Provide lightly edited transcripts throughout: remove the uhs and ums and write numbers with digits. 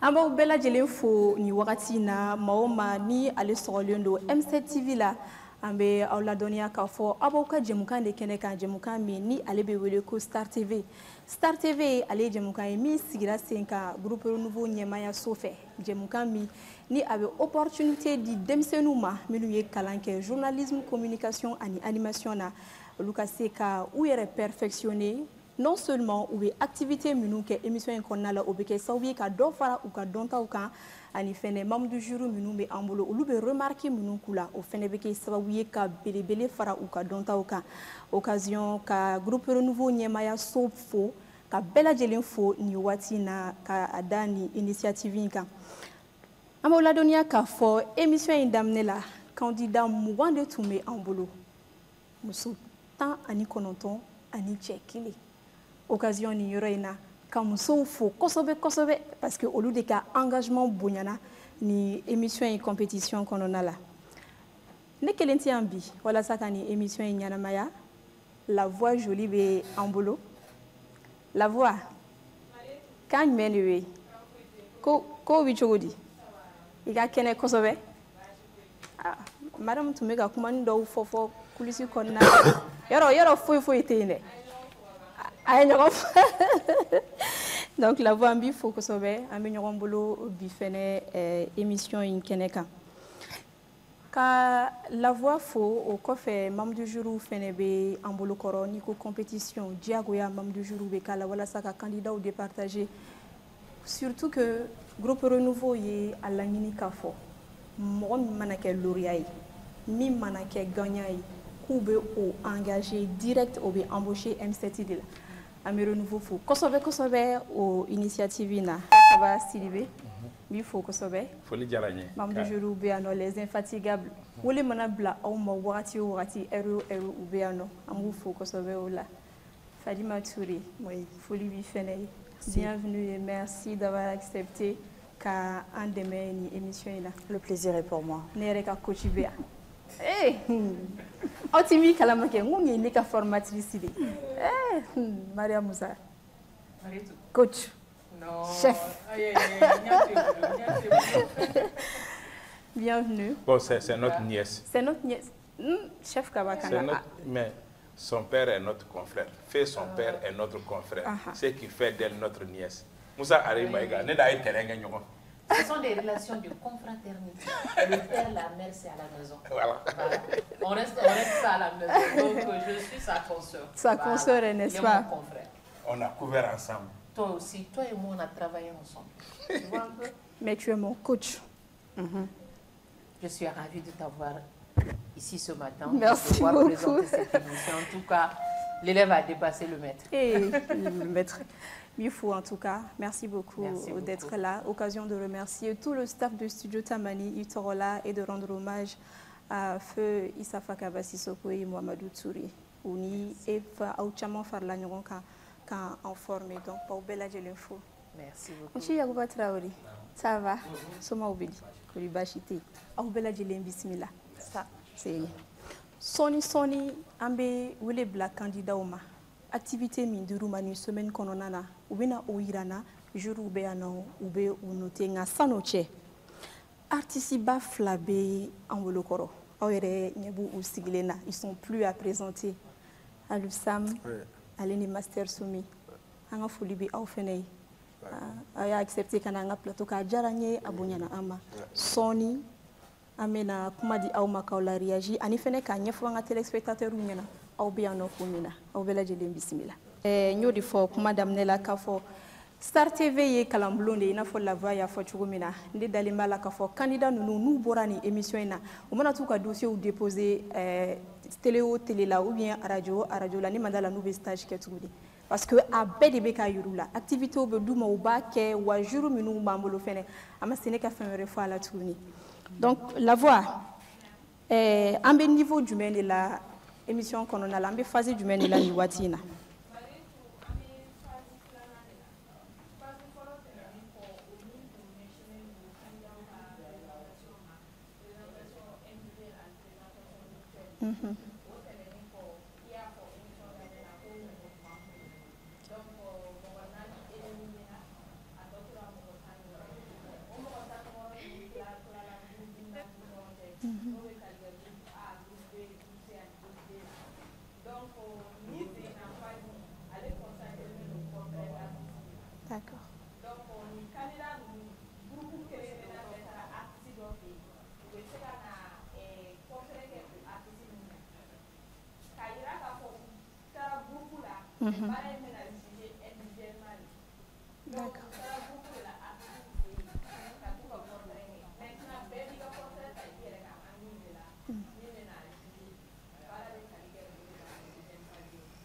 An b'aw bɛɛ lajɛlen fo ni wagati na maa o maa ni ale sɔgɔlen don M7 TV la an bɛ aw ladɔnniya k'a fɔ aw b'aw ka jɛmukan de kɛnɛ kan jɛmukan min ni ale bɛ wele ko Star TV. Star TV ale ye jɛmukan ye min sigira sen kan groupe Renouveau ɲɛmaayaso fɛ jɛmukan min ni a bɛ opportunité di denmisɛnninw ma minnu ye kalan kɛ journalisme communication ani animation na olu ka se ka u yɛrɛ perfectionner non seulement u bɛ activité minnu kɛ émission in kɔnɔna la o bɛ kɛ sababu ye ka dɔ fara u ka dɔntaw kan ani fɛnɛ membre du jury minnu bɛ an bolo olu bɛ remarque minnu k'u la o fɛnɛ bɛ kɛ sababu ye ka belebele fara u ka dɔntaw kan occasion ka groupe Renouveau ɲɛmaayaso fo ka bɛɛ lajɛlen fo nin waati na ka da nin initiative in kan an b'aw ladɔnniya k'a fɔ émission in daminɛ la candidat 20 de tun bɛ an bolo muso 19 ani cɛ 1 occasion ni yɔrɔ in na ka musow fo kosɛbɛ kosɛbɛ parce que olu de ka engagement bonyana ni émission in compétition kɔnɔna la ne kelen tɛ yan bi walasa ka ni émission in ɲɛnamaya la voix jolie bɛ an bolo la voix kan jumɛn de bɛ yen ko bɛ cogo di i ka kɛnɛ kosɛbɛ madame tun bɛ ka kumani dɔw fɔ kulisi kɔnɔna la yɔrɔ foyi tɛ yen dɛ a ye ɲɔgɔn fɔ donc la voix an b'i fo kosɛbɛ an bɛ ɲɔgɔn bolo bi fɛnɛ émission in kɛnɛ kan ka la voix fo o kɔfɛ membre du jury fɛnɛ bɛ an bolo kɔrɔ n'i ko compétition diyagoya membre du jury bɛ k'a la walasa ka candidat départager surtout que groupe Renouveau ye a laɲini k'a fɔ mɔgɔ min mana kɛ lauréat ye min mana kɛ gagnant ye k'u bɛ o engagé direct o bɛ embauché M7 de la an bɛ Renouveau fo kosɛbɛ o initiative in na Kaba Sidibe b'i fo kosɛbɛ foli diyara n ye membre du jury bɛ yan nɔ les infatigables wele mana bila aw ma wagati o wagati heure o heure u bɛ yan nɔ an b'u fo kosɛbɛ o la Fadima Touré foli b'i fɛnɛ ye bienvenue et merci d'avoir accepté ka an dɛmɛ ni émission in na le plaisir est pour moi ne yɛrɛ ka coach bɛ yan aw tɛ min kalama kɛ n ko nin ye ne ka formatrice de ye Maria Musa coach chef bienvenue bon c'est notre nièce chef Kabakana mais son père est notre confrère son père est notre confrère ce qui fait d'elle notre nièce Musa Arimaïga ne da ye terrain kɛ ɲɔgɔn. Ce sont des relations de confraternité. Le père, la mère, c'est à la maison. Voilà. On reste pas à la maison. Donc, je suis sa consoeur. Sa consoeur, n'est-ce pas? Mon confrère. On a couvert ensemble. Toi aussi. Toi et moi, on a travaillé ensemble. Tu vois un peu? Mais tu es mon coach. Je suis ravie de t'avoir ici ce matin. Merci de pouvoir beaucoup. Présenter cette émission. En tout cas, l'élève a dépassé le maître. Et le maître. Mifou en tout cas, merci beaucoup d'être là. Occasion de remercier tout le staff de Studio Tamani, Itorola, et de rendre hommage à Feu Issafa Kabassi Soko et Mohamedou Touré. Ouni et Aouchaman Farla Nyoron quand en formé. Donc, pour Bella Djelinfo. Merci beaucoup. Monsieur Yagouba Traoré, ça va? Soma Oubedi, Kolibachité. Aoubella Djelin Bismillah. Ça, c'est Sony, Ambe, Wile Black candidat Oma. Activité min dir'u ma nin semaine kɔnɔna na u bɛna o yira na jury bɛ yan nɔ u bɛ u noter nka san'o cɛ artiste ba 2 bɛ an bolo kɔrɔ aw yɛrɛ ɲɛ b'u u sigilen na ils sont plus à présenter Alusam ale ni Master Soumi an ka foli bɛ aw fɛnɛ ye aw y'a accepté ka na an ka plateau k'a diyara n ye a bonyana an ma sɔɔni an bɛna kuma di aw ma k'aw la réagi ani fɛnɛ k'a ɲɛfɔ an ka téléspectateurs ɲɛna aw bɛ yan nɔ ko min na aw bɛɛ lajɛlen bisimila n y'o de fɔ kuma daminɛ la k'a fɔ Star TV ye kalanbulon de ye i n'a fɔ La Voix y'a fɔ cogo min na ne dalen b'a la k'a fɔ candidat ninnu n'u bɔra nin émission in na u mana t'u ka dossier déposer télé o télé la ou bien radio la ne ma da la n'u bɛ stage kɛ tuguni parce que a bɛɛ de bɛ ka yir'u la activité bɛ d'u ma u b'a kɛ wa jury minnu b'an bolo fɛnɛ a ma se ne ka fɛn wɛrɛ fɔ a la tuguni donc La Voix an bɛ niveau jumɛn de la émission kɔnɔna la an bɛ phase jumɛn de la nin waati in na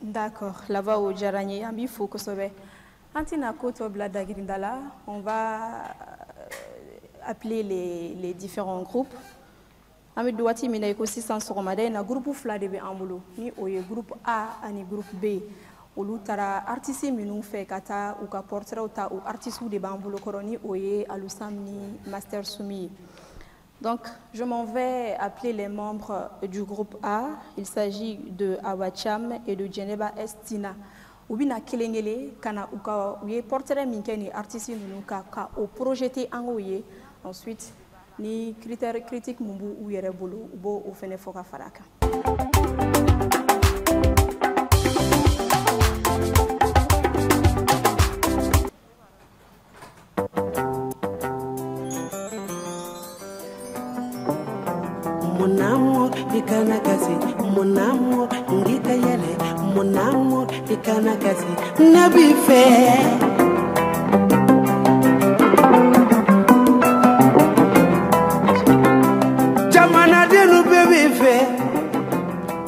D'accord, là-bas au Djarani, Ambi Fokosobe. Antina Koto Bladagirindala, on va appeler les différents groupes. Ami Douati Minaiko 600 sur Madena, groupe Fladebe Ambulo, ni Oye, groupe A, ani groupe B. Olu tara artiste minnu fait kata ou ka portrait ou artiste de Bambulo Koroni Oye, Alusam ni Master Soumi. Donc, je m'en vais appeler les membres du groupe A. Il s'agit de Awacham et de Geneva Estina. Ubina kelengele kana uka uye portrait minkeni artiste minnu ka o projeté en oye. Ensuite, ni critères critiques mumbu ou yere bolo bo o fene foka faraka. Monamo ikana kasi monamo ngita yele monamo ikana kasi nabi fe jamana denu bebe fe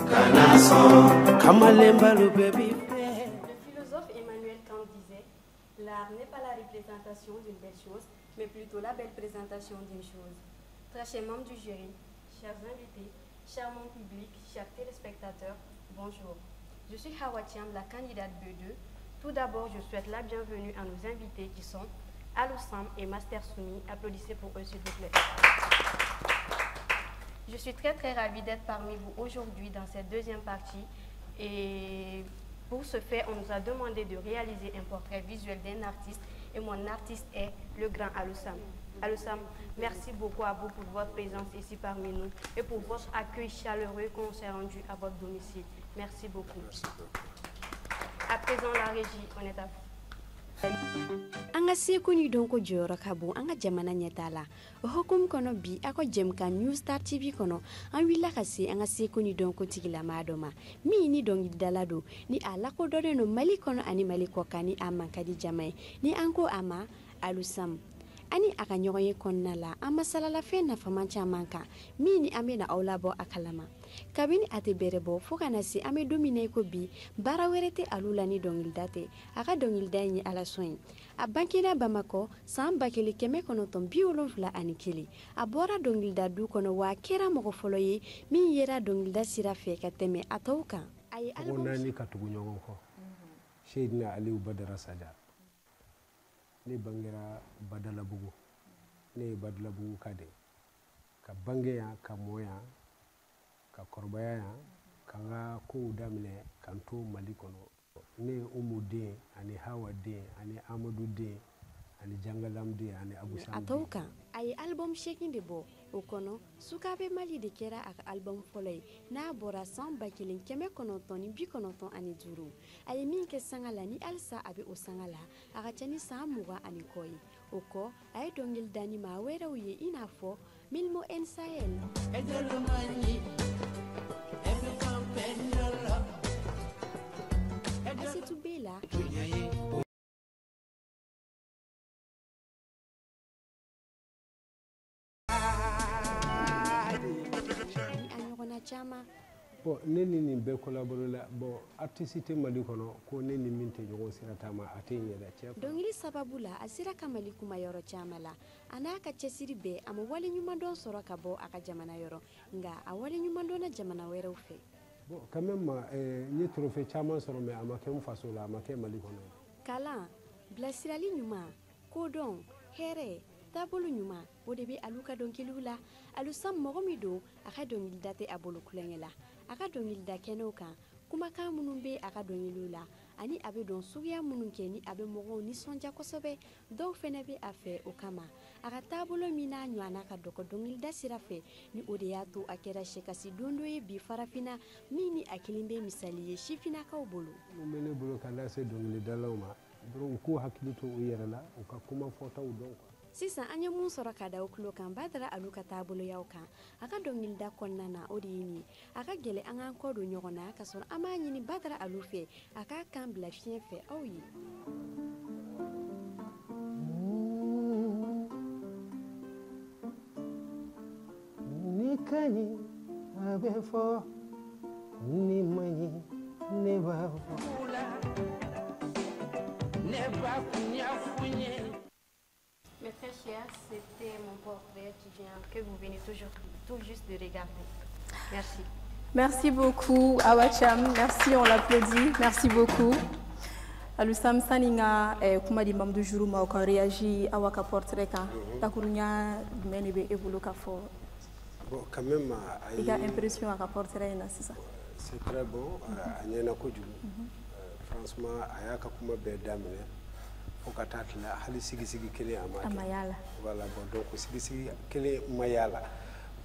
kanaso kamalemba lu bebe fe. Le philosophe Emmanuel Kant disait: l'art n'est pas la représentation d'une belle chose, mais plutôt la belle présentation d'une chose. Très chers membres du jury, chers invités, chers membres publics, chers téléspectateurs, bonjour. Je suis Hawa Thiam, la candidate B2. Tout d'abord, je souhaite la bienvenue à nos invités qui sont Alusam et Master Soumi. Applaudissez pour eux, s'il vous plaît. Je suis très ravie d'être parmi vous aujourd'hui dans cette deuxième partie. Et pour ce faire, on nous a demandé de réaliser un portrait visuel d'un artiste. Et mon artiste est le grand Alusam. Alusam, merci beaucoup à vous pour votre présence ici parmi nous et pour votre accueil chaleureux qu'on s'est rendu à votre domicile. Merci beaucoup. Merci beaucoup. À présent, la régie, on est à vous. Anga sekuni donko joro kabo anga jamana nyetala hokum kono bi ako jemka New Star TV kono an willa kasi anga sekuni donko tigila madoma mi ni dongi dalado ni ala ko dore no mali kono ani mali ko kani amankadi jamai ni anko ama Alusam ani aka nyoye konnala ama salala fe na famancha manka mini amena awlabo akalama kabini ate berebo fokana si ame domine ko bi barawerete alula ni dongil date aka dongil dani ala soin abankina Bamako samba kele keme kono ton biolonfla anikili abora dongil dadu kono wa kera moko foloye min yera dongil da sira fe kateme atawka ay algonani katugu nyongo ko Seydina Aliou Badara Sadia ne bangira Badala Bugu ne Badala Bugu kade ka bangeya ka moya ka korbaya ka nga ko damine kanto malikono ne umude ani Hawa de ani Amadou de ani Jangalam de ani Abusam atawka ay album shaking de bo okono sukabe mali de kera ak album folay na bora samba kilin keme kono toni bi kono ton ani duru ay min ke sangala ni alsa abe o sangala aka chani samuga ani koy oko ay dongil dani ma wera uye inafo milmo en sahel asitu bela chama bo neni ni be collaborer la bo artiste mali kono ko neni minte jogo sirata ma atenye da chef dongili sababu la asira kamali kuma yoro chama la anaka chesiri be ama wale nyuma don soro ka bo aka jamana yoro nga awale nyuma don na jamana were ufe bon quand même ni trophée chama soro me ama kem faso la ama kem mali kono kala blasirali nyuma kodon here tabulu nyuma odebe aluka donkilula Alusam mogomido aka dongil date abolo kulengela aka dongil da kenoka kuma ka munumbe aka dongilula ani abe don suya mununkeni abe mogo ni sonja kosobe do fenebe afe okama aka tabulo mina nywana ka doko dongil da sirafe ni odeyato akera shekasi dondo ye bi farafina mini akilimbe misali ye shifina ka obolo mene bolo kala se dongil daloma donc ku hakili to o yɛrɛ la o ka kuma fɔtaw dɔn quoi. Sisan an ye mun sɔrɔ ka da o kulo kan Badara Alu ka taabolo yaw kan a ka dɔnkilida kɔnɔna na o de ye nin a ka gɛlɛ an k'an kɔ don ɲɔgɔn na ka sɔrɔ an b'a ɲini Badara Alu fɛ a k'a kan bila fiɲɛ fɛ aw ye. Ni ka ɲi a bɛ fɔ ni ma ɲi ne b'a fɔ ne b'a kunya f'u ye. Mes très chers, c'était mon portrait que vous venez tout juste de regarder. Merci. Merci beaucoup, Awa Cham. Merci, on l'applaudit. Merci beaucoup. Alusam Saninga, kuma di Mamadou Jourou ma ka réagi Awa ka portrait kan. Takurunya meni be evolu ka fo. Bon, quand même, il y a impression à portrait na c'est ça. C'est très bon. Anyana ko jugu. Franchement, ayaka kuma be damene. Okatatla hali sigi kele amayala. Voilà, bon donc sigi kele mayala.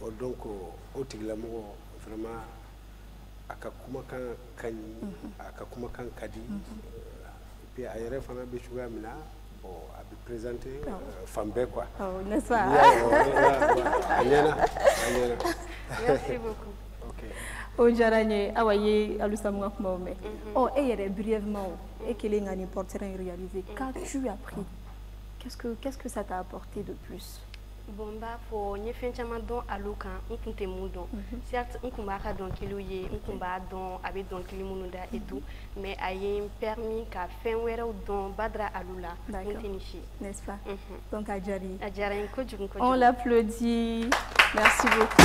Bon donc o tigla mo vraiment akakuma kan kani akakuma kan kadi puis ayere fana be chuga mina bon a be présenter fambe quoi. Oh, n'est-ce pas? Anyana. Merci beaucoup. OK. O jaranye awaye alusamwa kumome. Oh, et brièvement et quel est un portrait réalisé? Qu'as-tu appris? Qu'est-ce que ça t'a apporté de plus? Bon bah pour n'y faire jamais don à l'ocan, on compte moudon. Certes, on combat dans kiloye, on combat dans avec dans kilimouda et tout, mais ayant permis qu'à faire ou don Badara Alula, n'est-ce pas? Donc Adjari. On l'applaudit. Merci beaucoup.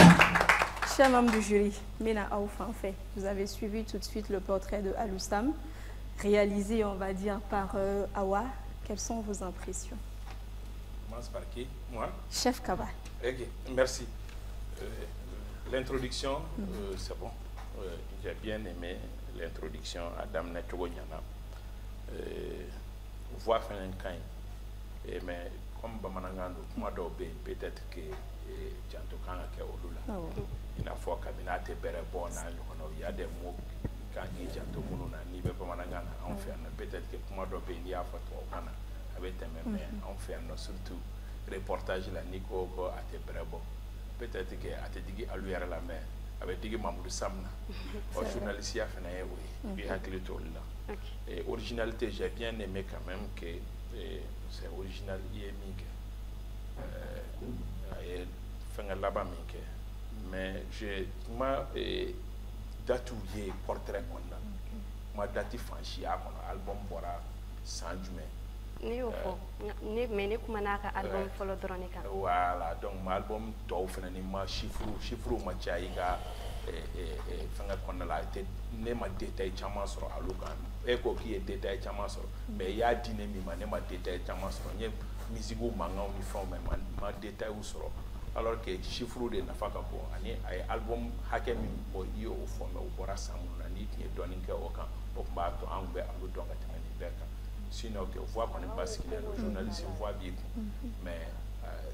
Chers membres du jury, Mena Aouf en fait, vous avez suivi tout de suite le portrait de Alusam, réalisé, on va dire, par Awa. Quelles sont vos impressions? Commence par qui? Moi? Chef Kaba. Ok, merci. L'introduction, c'est bon. J'ai bien aimé l'introduction à Dame Netogonyana. Voix Fenenkine. Mais comme Bamanangando, moi peut-être que Jantokan a Olula. Il a fait cabinet de Berebon, il y a des mots quand il y a tout le monde, il n'y a pas peut-être que moi il y a avec on fait surtout reportage la Nico à te Berebon. Peut-être que à te dire à lui à la main, avec des membres de Samna, au journaliste a fait un oui, et originalité, j'ai bien aimé quand même que c'est original mais je datouillé portrait qu'on a moi dati franchi à mon album bora sans juin mais ne kuma naka album follow dronika voilà donc mon album to fenani ma chiffre ma chaiga fanga qu'on a la tête ne ma détail chama sur alukan e ko qui est détail chama sur mais ya dîner mi ma ne ma détail chama sur nye musique ou manga uniforme ma détail ou sur alors que chiffre de nafaka bon ani ay album hakemi bo yo o fo me o bora samu na ni ki doni ke o kan o ba to angbe alu donga tani beka sinon que voix qu'on est parce qu'il y a le journaliste voix bien mais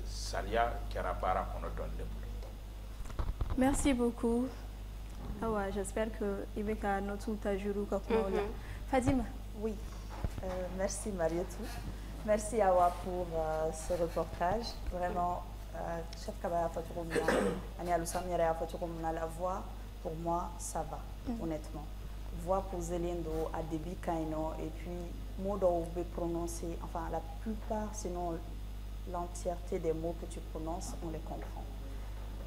Salia Karapara qu'on donne de merci beaucoup. Ah ouais, j'espère que Ibeka notre tajuru ka kola. Fadima. Oui. Merci Marietou. Merci Awa pour ce reportage. Vraiment chef Kabaya Fatourumna, Ania Lusam Yara Fatourumna, la voix, pour moi, ça va, honnêtement. Voix pour Zelindo, Adebi Kaino, et puis, mots dont vous prononcer, enfin, la plupart, sinon l'entièreté des mots que tu prononces, on les comprend.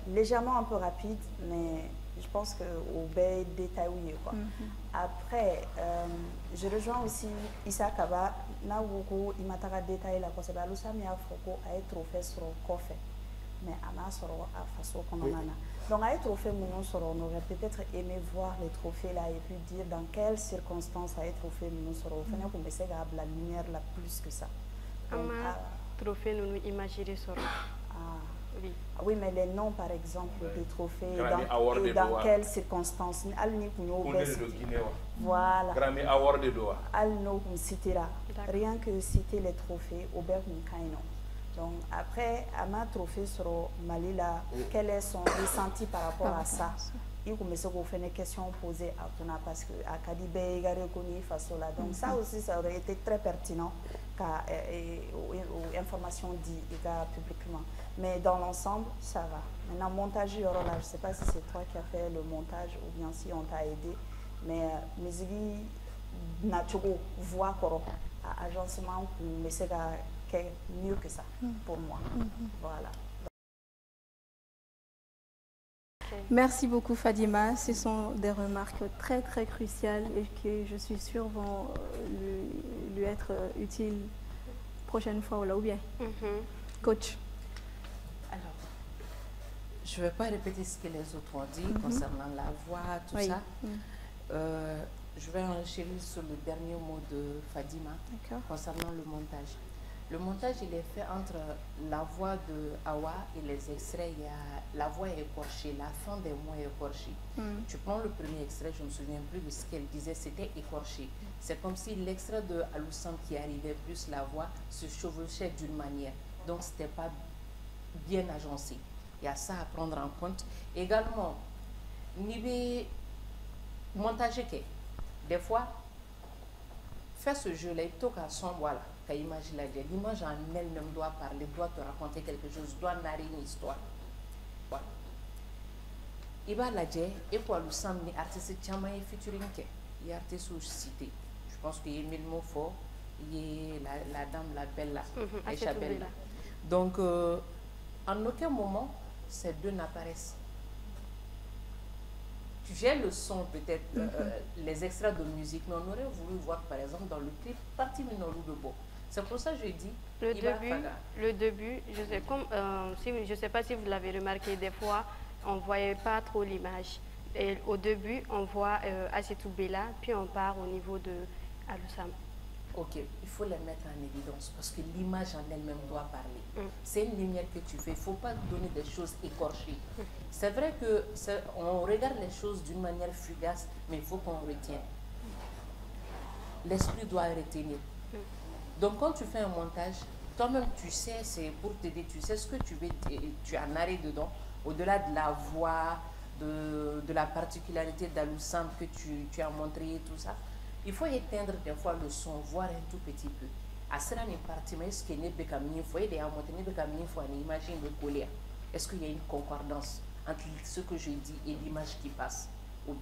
Légèrement un peu rapide, mais je pense qu'au bail détaillé, quoi. Après, je rejoins aussi Issa Kaba, Nawuko, Imatara détaillé la cosa, Lusam Yara Foko a été trophée sur le coffre. Mais à soro à façon qu'on en a. Donc à trophée mon soro, on aurait peut-être aimé voir les trophées là et puis dire dans quelles circonstances à trophée mon soro. Enfin, on essaie d'avoir la lumière là plus que ça. Trophée nous imaginer soro. Oui. Oui, mais les noms par exemple des trophées dans quelles circonstances voilà. Grammy Award de Doha. Al no citera. Rien que citer les trophées au Bergman Kaino. Donc après, Ama Trophée sur Malila, quel est son ressenti par rapport à ça? Il commence à faire des questions posées à Tuna parce que à Kadibé, il a reconnu face à la. Donc ça aussi, ça aurait été très pertinent aux informations dites publiquement. Mais dans l'ensemble, ça va. Maintenant, montage, je ne sais pas si c'est toi qui as fait le montage ou bien si on t'a aidé. Mais Mizigi Nacho voit à agencement, mais c'est mieux que ça pour moi. Voilà. Merci beaucoup Fadima, ce sont des remarques très très cruciales et que je suis sûre vont lui être utiles prochaine fois ou bien. Coach. Alors, je ne vais pas répéter ce que les autres ont dit concernant la voix, tout ça. Je vais enchérir sur le dernier mot de Fadima concernant le montage. Le montage, il est fait entre la voix de Awa et les extraits. Il y a, la voix est écorchée, la fin des mots est écorchée. Tu prends le premier extrait, je ne me souviens plus de ce qu'elle disait, c'était écorché. C'est comme si l'extrait de Aloussam qui arrivait, plus la voix, se chevauchait d'une manière. Donc, ce n'était pas bien agencé. Il y a ça à prendre en compte. Également, Nibé, montage, des fois, fais ce jeu-là, il toque à son voilà. L'image en elle-même doit parler, doit te raconter quelque chose, doit narrer une histoire. Voilà. Il va la dire, et pour le sang, les artistes tchama et featuring, il y a artistes cité. Je pense qu'il y a Emile Mofo, il y a la dame, la belle là, Aïcha Bella. Donc, en aucun moment, ces deux n'apparaissent. J'ai le son, peut-être, les extraits de musique, mais on aurait voulu voir, par exemple, dans le clip, Parti Minorou de Beau. C'est pour ça que je dis, le début, je sais, sais pas si vous l'avez remarqué, des fois, on ne voyait pas trop l'image. Et au début, on voit Achetou Bella, puis on part au niveau de Aloussam. Ok, il faut les mettre en évidence parce que l'image en elle-même doit parler. C'est une lumière que tu fais, il ne faut pas donner des choses écorchées. C'est vrai qu'on regarde les choses d'une manière fugace, mais il faut qu'on retienne. L'esprit doit retenir. Donc quand tu fais un montage, toi-même tu sais, c'est pour t'aider, tu sais ce que tu veux, tu as narré dedans, au-delà de la voix, de la particularité d'Aloussam que tu as montré et tout ça. Il faut éteindre des fois le son, voir un tout petit peu. Est-ce qu'il y a une concordance entre ce que je dis et l'image qui passe? Il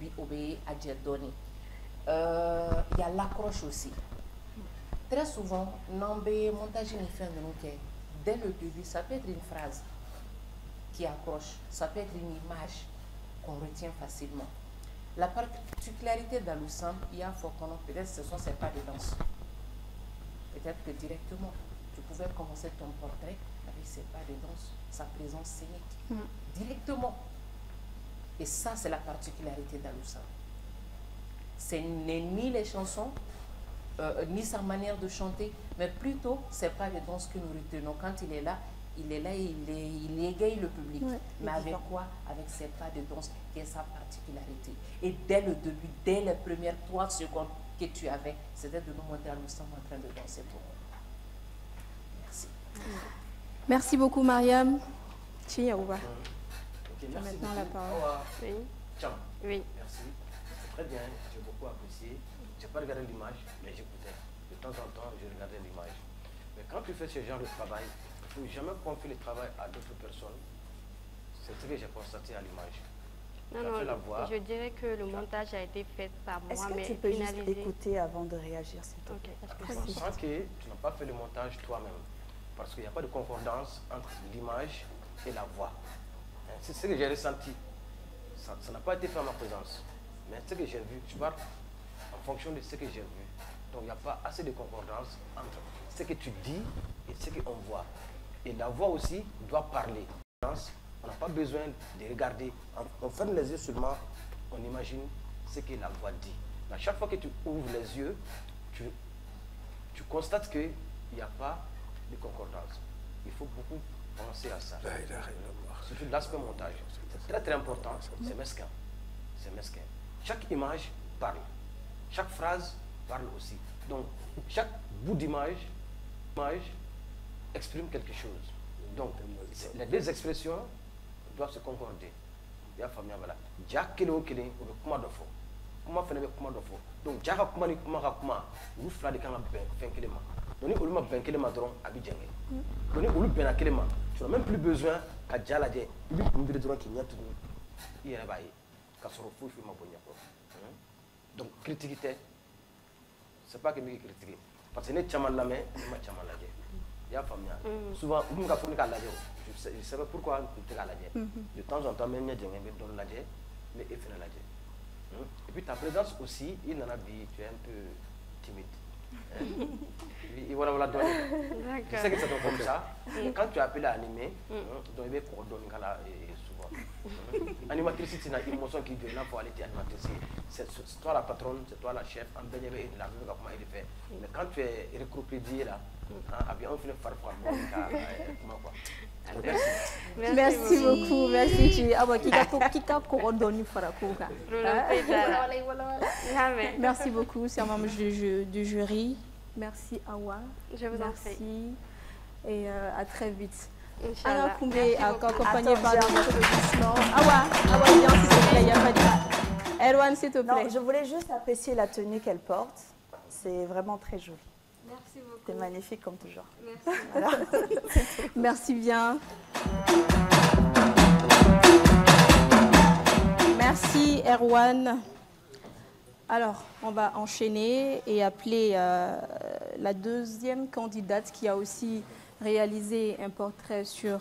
y a l'accroche aussi. Très souvent, montage dès le début, ça peut être une phrase qui accroche, ça peut être une image qu'on retient facilement. La particularité d'Aloussam, il y a peut-être que ce sont ses pas de danse. Peut-être que directement, tu pouvais commencer ton portrait avec ses pas de danse, sa présence scénique. Directement. Et ça, c'est la particularité d'Aloussam. Ce n'est ni les chansons, ni sa manière de chanter, mais plutôt ses pas de danse que nous retenons. Quand il est là, il égaye le public. Mais avec quoi? Avec ses pas de danse, qui est sa particularité. Et dès le début, dès les premières 3 secondes que tu avais, c'était de nous montrer Aloussam en train de danser pour nous. Merci. Merci beaucoup, Mariam. Chiaouba. Maintenant la parole. Oui. Merci. C'est très bien, j'ai beaucoup apprécié. Je n'ai pas regardé l'image, mais j'écoutais. De temps en temps, je regardais l'image. Mais quand tu fais ce genre de travail, il ne faut jamais confier le travail à d'autres personnes. C'est ce que j'ai constaté à l'image. Non, je dirais que le montage a été fait par moi, mais est-ce que tu peux juste écouter avant de réagir, s'il te plaît? Je sens que tu n'as pas fait le montage toi-même, parce qu'il n'y a pas de concordance entre l'image et la voix. C'est ce que j'ai ressenti. Ça n'a pas été fait en ma présence. Mais ce que j'ai vu, je parle en fonction de ce que j'ai vu. Donc il n'y a pas assez de concordance entre ce que tu dis et ce qu'on voit. Et la voix aussi doit parler. On n'a pas besoin de regarder. On ferme les yeux seulement, on imagine ce que la voix dit. À chaque fois que tu ouvres les yeux, tu constates qu'il n'y a pas de concordance. Il faut beaucoup penser à ça. Surtout l'aspect montage. C'est très très important. C'est mesquin. C'est mesquin. Chaque image parle. Chaque phrase parle aussi. Donc, chaque bout d'image exprime quelque chose. Donc, les deux expressions doivent se concorder. Il y a famille, voilà. Jack Kilo Killing ou le Kuma de faux. Kuma fait le Kuma de faux. Donc, Jack a Kuma ni Kuma Kuma, vous faites des canaux fin kilema. Donc, on a 20 kilema dron à Bidjangé. Donc, on a bien à kilema. Tu n'as même plus besoin qu'à Djaladje. Il y a une vidéo qui n'y a tout. Il y a là-bas. Kassoro fou, il m'a bonné. Donc, critiquer, c'est pas que nous critiquer. Parce que nous sommes là, mais nous sommes là. Il y a famille. Souvent, nous avons fait la je sais pas pourquoi nous avons fait la de temps en temps, même nous avons fait la mais il fait la et puis ta présence aussi, il en a dit, tu es un peu timide. Il voilà donner. Je sais que c'est comme ça. Quand tu appelles à animer, donc il va coordonner souvent. Animatrice, c'est une émotion qui vient pour aller animatrice. C'est toi la patronne, c'est toi la chef, en bénévole de la vie, comment il fait. Mais quand tu es recruté là, on finit par voir comment quoi. Merci beaucoup, merci tu Kika coordonne Farakoka. Merci beaucoup, chers membres du jury. Merci Awa. Je vous en prie. Et à très vite. Inch'Allah. Accompagné par notre applaudissement. Awa, viens s'il te plaît, il n'y a pas de... Erwan, s'il te plaît. Non, je voulais juste apprécier la tenue qu'elle porte. C'est vraiment très joli. Merci beaucoup. C'est magnifique comme toujours. Merci. Voilà. Merci bien. Merci Erwan. Alors, on va enchaîner et appeler la deuxième candidate qui a aussi réalisé un portrait sur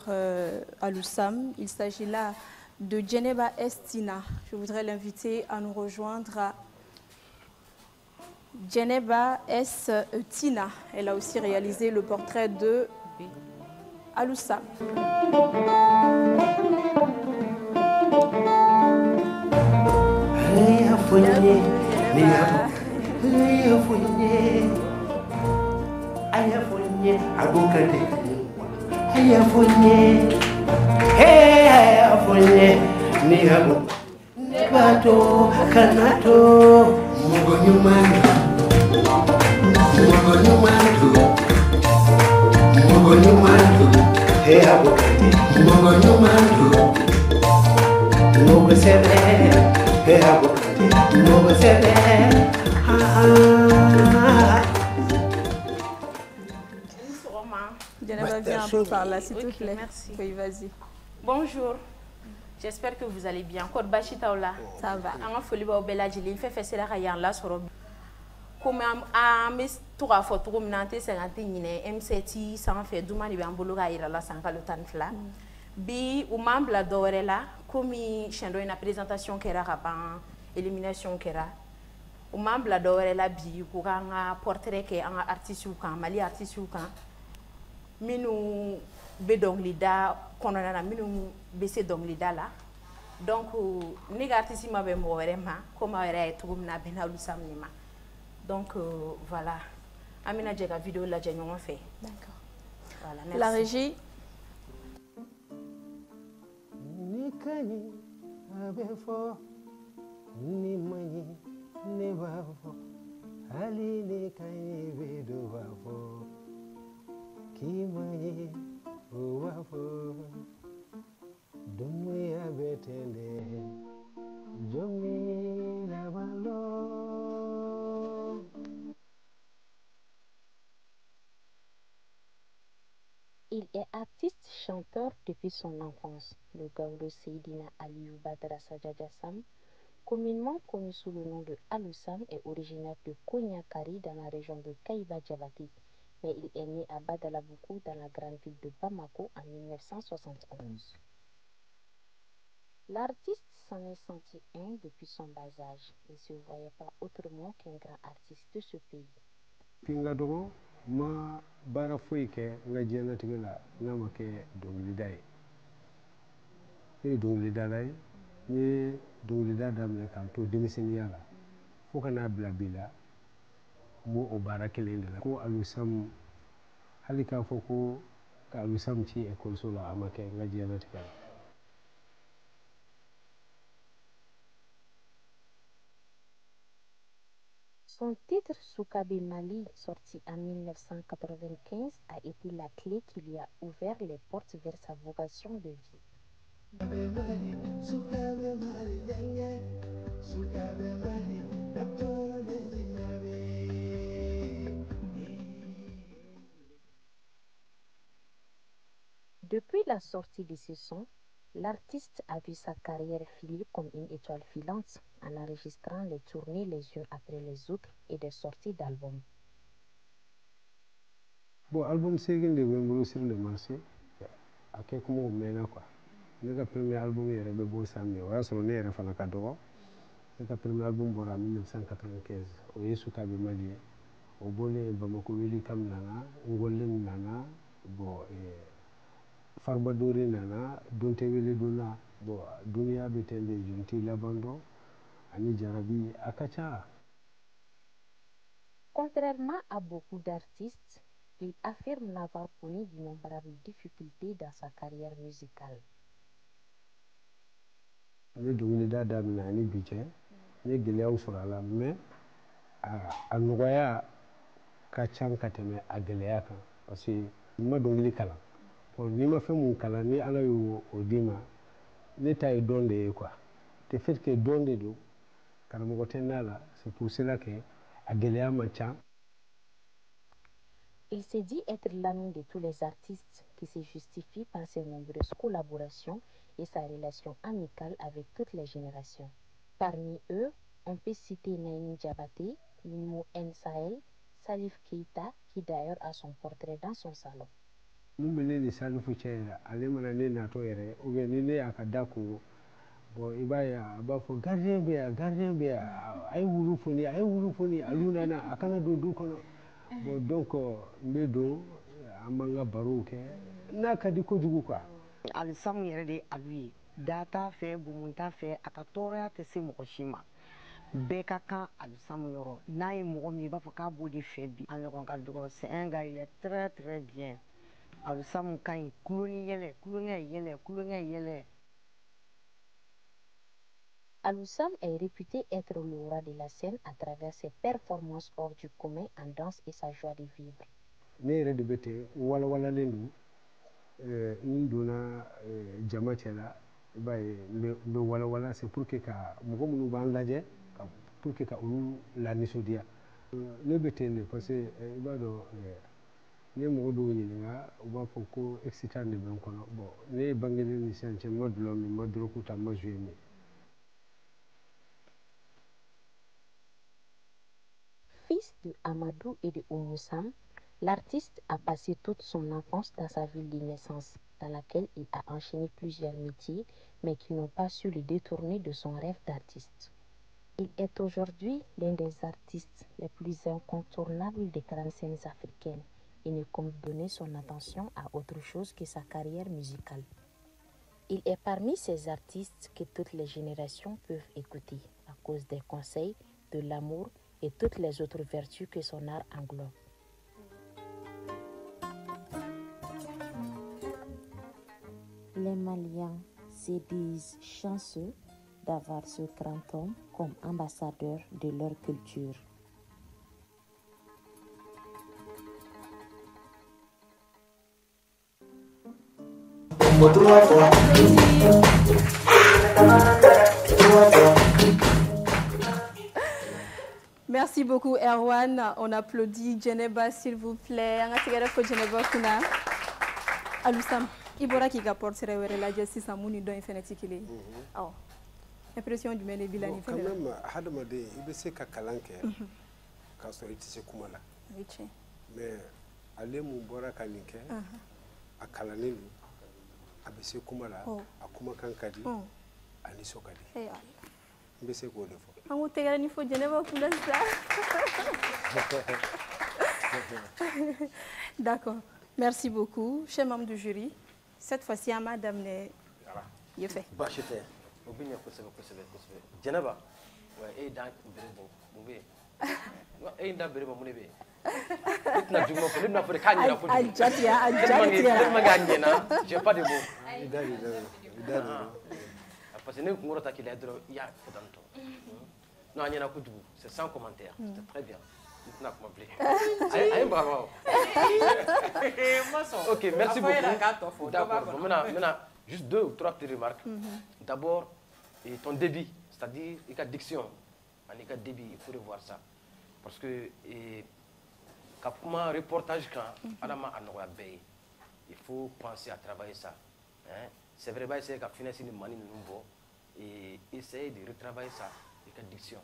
Aloussam. Il s'agit là de Djeneba S. Tina. Je voudrais l'inviter à nous rejoindre. Djeneba S. Tina. Elle a aussi réalisé le portrait de Aloussam. Djeneba, viens un peu par là, s'il te plaît. Merci. Oui, vas-y. Bonjour. J'espère que vous allez bien. Code Bachitaola. Ça va. On a fait le bel âge. Il fait faire la rayon là sur. Comme à mes tours à photo, minante 50 M7 ça en fait du mal bien bolo ga ira la sanka le tanfla. Bi ou membre la dorela comme chendo une présentation qui era ban élimination qui era. Ou membre la dorela bi ko nga portrait que un artiste ou kan mali artiste ou kan. Minu be donc lida konona na minu bese donc lida la. Donc ni artiste ma be mo vraiment comme era etum na benalu samnima. Donc voilà. Amina Djega vidéo la Djegnon fait. D'accord. Voilà, merci. La régie. Ni kani abefo ni mani ne bafo ali ni kani bedo bafo ki mani o bafo dumu ya betende jomi la balo. Il est artiste chanteur depuis son enfance. Le Gaulo Seydina Aliou Badara Sadjajassam, communément connu sous le nom de Aloussam, est originaire de Konyakari dans la région de Kaïba Djavati. Mais il est né à Badalaboukou dans la grande ville de Bamako en 1971. L'artiste s'en est senti un depuis son bas âge. Il ne se voyait pas autrement qu'un grand artiste de ce pays. Pingadoro ma bara foyi kɛ n ka diɲɛlatigɛ la n ka ma kɛ dɔnkilida ye ne ye dɔnkilidala ye n ye dɔnkilida daminɛ k'an to denmisɛnniya la fo ka n'a bila bi la n b'o o baara kelen de la ko Aloussam hali k'a fɔ ko ka Aloussam ci ekɔliso la a ma kɛ n ka diɲɛlatigɛ la. Son titre Soukabe Mali, sorti en 1995, a été la clé qui lui a ouvert les portes vers sa vocation de vie. Depuis la sortie de ce son, l'artiste a vu sa carrière filer comme une étoile filante en enregistrant les tournées les unes après les autres et des sorties d'albums. Bon, album c'est que le sur le marché, à quelques mots maintenant quoi. Le premier album est rebe beau samedi, ouais, sur le nez refait la cadeau. Le premier album en 1995, au Soukabe Mali, au bonnet Bamako Wili Kam Nana, Ngolem Nana, bon Farbadori Nana, Donte Wili Duna, bon Dunia Betende Junti Labando, Ani Jarabi Akacha. Contrairement à beaucoup d'artistes, il affirme n'avoir connu d'innombrables difficultés dans sa carrière musicale. Ne dongili da damina ni biche ne geleya sɔrɔ a la mais a nɔgɔya ka ca ka tɛmɛ a gɛlɛya kan parce que n ma dɔnkili kalan bon n'i ma fɛn mun kalan ni ala y'o d'i ma ne ta ye dɔn de ye quoi de fait que dɔn de don karamɔgɔ tɛ n'a la c'est pour cela que a gɛlɛya man ca. Il s'est dit être l'ami de tous les artistes qui se justifient par ses nombreuses collaborations et sa relation amicale avec toutes les générations. Parmi eux, on peut citer Naïm Diabaté, Nimo N. Sahel, Salif Keita, qui d'ailleurs a son portrait dans son salon. Mun bɛ ni Salifu cɛ yɛrɛ ale mana ne natɔ yɛrɛ ou bien ni ne y'a ka da ko bon i b'a ye a b'a fɔ gardien bɛ yan gardien bɛ yan a ye wulu foni a ye wulu foni a lu nana a kana don du kɔnɔ bon donc n bɛ don an b'an ka barow kɛ n'a ka di kojugu quoi. Alisamu yɛrɛ de alu ye da t'a fɛ bumun t'a fɛ a ka tɔɔrɔya tɛ se mɔgɔ si ma bɛɛ ka kan Alisamu yɔrɔ n'a ye mɔgɔ min i b'a fɔ k'a b'o de fɛ bi a ɲɔgɔn ka dɔgɔ c'est un gars il est très très bien Alisamu ka ɲi kulonkɛ yɛlɛ kulonkɛ yɛlɛ kulonkɛ yɛlɛ. Alusam est réputé être le roi de la scène à travers ses performances hors du commun en danse et sa joie de vivre. Ne yɛrɛ de bɛ ten walawalalen don n donna jama cɛ la i b'a ye n bɛ walawala c'est pour que ka mɔgɔ minnu b'an lajɛ pour que ka olu lanisɔndiya ne bɛ ten de parce que i b'a dɔn ne mɔgɔ dɔw ɲininka u b'a fɔ ko excitant de bɛ n kɔnɔ bon ne ye bangelen ni sisan cɛ n ma dulɔ min n ma dɔrɔgu ta n ma joué min. Fils de Amadou et de Oumoussam, l'artiste a passé toute son enfance dans sa ville de naissance, dans laquelle il a enchaîné plusieurs métiers, mais qui n'ont pas su le détourner de son rêve d'artiste. Il est aujourd'hui l'un des artistes les plus incontournables des grandes scènes africaines et ne compte donner son attention à autre chose que sa carrière musicale. Il est parmi ces artistes que toutes les générations peuvent écouter à cause des conseils, de l'amour et toutes les autres vertus que son art englobe. Les Maliens se disent chanceux d'avoir ce grand homme comme ambassadeur de leur culture. Merci beaucoup Erwan. On applaudit Djeneba s'il vous plaît. Alusam, Ibora qui a porté la justice à Mouni dans Infinitikili. Oh. Impression du mène Bilani. Quand même, Hadamade, il sait qu'à Kalanke, quand on était Kumala. Mais aller Moubora Kanike, à Kalanelu, à Bessie Kumala, à Kumakankadi, à Nisokadi. Bessie Godefo. On va te gagner une fois Djeneba pour ça. D'accord. Merci beaucoup, chers membres du jury. Cette fois-ci, à madame, il fait. Bachete, au bien Djeneba, ouais, et dans Brébo, et dans Brébo, mon bébé. J'ai pas de mots. Parce que nous, il y a Non, il y en a beaucoup, c'est sans commentaire. C'est très bien. Allez, bravo. Ok, merci beaucoup. D'accord. Maintenant, juste 2 ou 3 petites remarques. D'abord, ton débit, c'est-à-dire ta diction. Ton débit, il faut revoir ça. Parce que, comme un reportage, il faut penser à travailler ça. C'est vrai, essayer de finir une manie nouveau et essayer de retravailler ça. Et ta diction,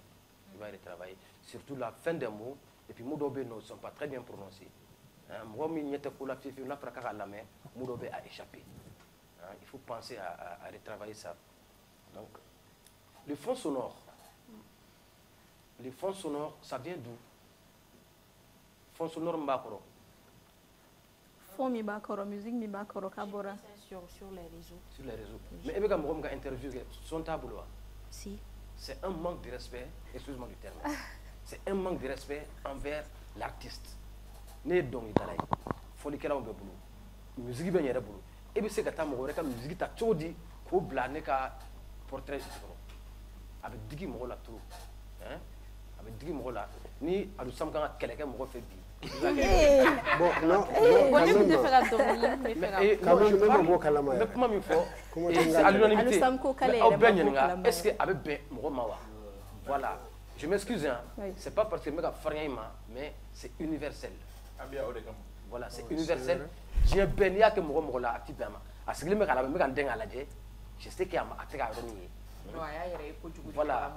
il va retravailler. Surtout la fin des mots. Et puis, les mots ne sont pas très bien prononcés. Il faut penser à retravailler ça. Donc, le fond sonore, ça vient d'où? Fond sonore Mbakoro. Fond Mbakoro, musique Mbakoro, Kabora. Sur les réseaux. Sur les réseaux. Mais il y a une interview, son tableau. Si. C'est un manque de respect, excuse-moi du terme. C'est un manque de respect envers l'artiste. Ne donc il dalai. Faut que l'on be boulot. Musique ben yere boulot. Et bien c'est que ta mugore ka musique ta chodi ko blane ka portrait avec digi mo la tout. Hein? Avec digi mo la ni adu sam kan keleke mo fait bi. Bon, non, est-ce que voilà, je m'excuse, hein. C'est pas parce que je mais c'est universel. Voilà, c'est universel. J'ai béni que mon là activement. À ce que je me je sais qu'il y a un voilà.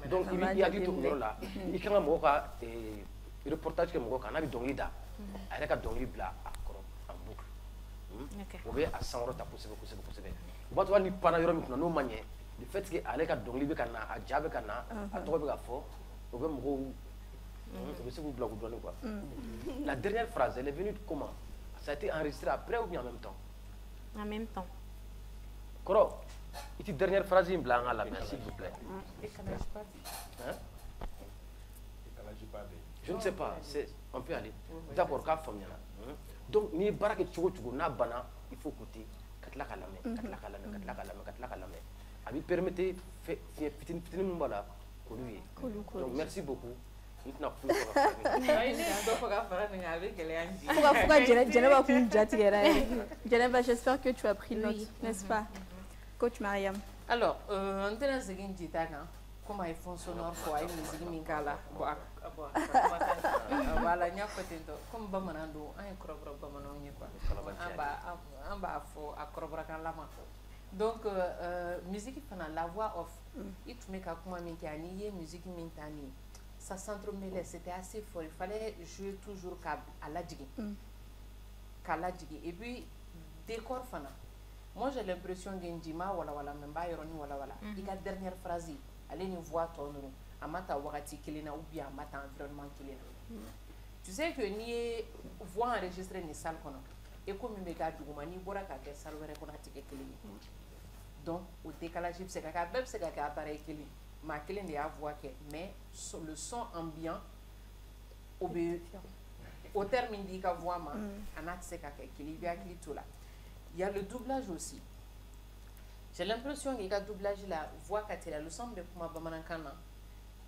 Donc il y a du tout là. Il y a un reportage que mon canal donné da. Avec un donné bla en boucle. On veut à 100 euros ta possible. On va voir ni pas d'ailleurs mais non manier. Le fait que avec un donné be kana a jabe kana a to be gafo. On veut mo la dernière phrase, elle est venue comment? Ça a été enregistré après ou bien en même temps? En même temps. Koro, cette dernière phrase, il me blanc à la main, s'il vous plaît. Hein? Je ne sais pas, on peut aller. D'accord, quand femme donc, ni baraka tchogo na bana, il faut écouter. Katlaka la main. Abi permettez, fait petit voilà, donc merci beaucoup. J'espère que tu as pris note, n'est-ce pas, coach Mariam? Alors, on tient ce qui dit comment ils font sonore pour une musique mingala. Voilà, il y a peut-être comme Bamanando, un crobro Bamanon, un bafo à crobra lama. Donc, musique pendant la voix off, il te met comme un musique mintani. Ça s'entremêlait, c'était assez fort. Il fallait jouer toujours à la djigui. Et puis, décor fana. Moi, j'ai l'impression que Ndima, wala, même pas Yoroni, wala. Il y a dernière phrase, allez nous voir ton nom. Amata Wagati Kilena ou bien Amata Environnement Kilena. Tu sais que ni voix enregistrée ni salle qu'on a. Et comme il me garde du Goumani, Bora Kake, salle qu'on a tique Kilena. Donc, au décalage, c'est qu'à appareil Kilena. Ma clé n'est à voix que, mais le son ambiant, au terme indique à voix, il y a le doublage aussi. J'ai l'impression qu'il y a le doublage là, voix qu'elle a le son de Kuma Bamanankana.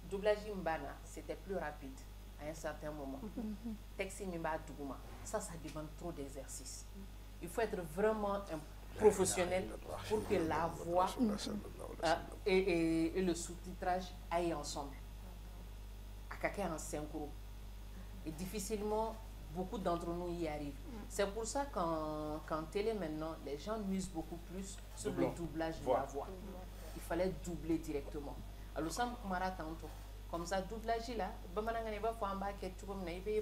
Doublage Mbana, c'était plus rapide à un certain moment. Texte Mimba Dougouma, ça demande trop d'exercice. Il faut être vraiment un professionnel pour que la voix et le sous-titrage aillent ensemble. À quelqu'un en synchro. Et difficilement, beaucoup d'entre nous y arrivent. C'est pour ça qu'en télé maintenant, les gens misent beaucoup plus sur le doublage de la voix. Il fallait doubler directement. Alors, ça me tantôt. Comme ça, doublage là, Bamananga va faire un baquet, tu vois,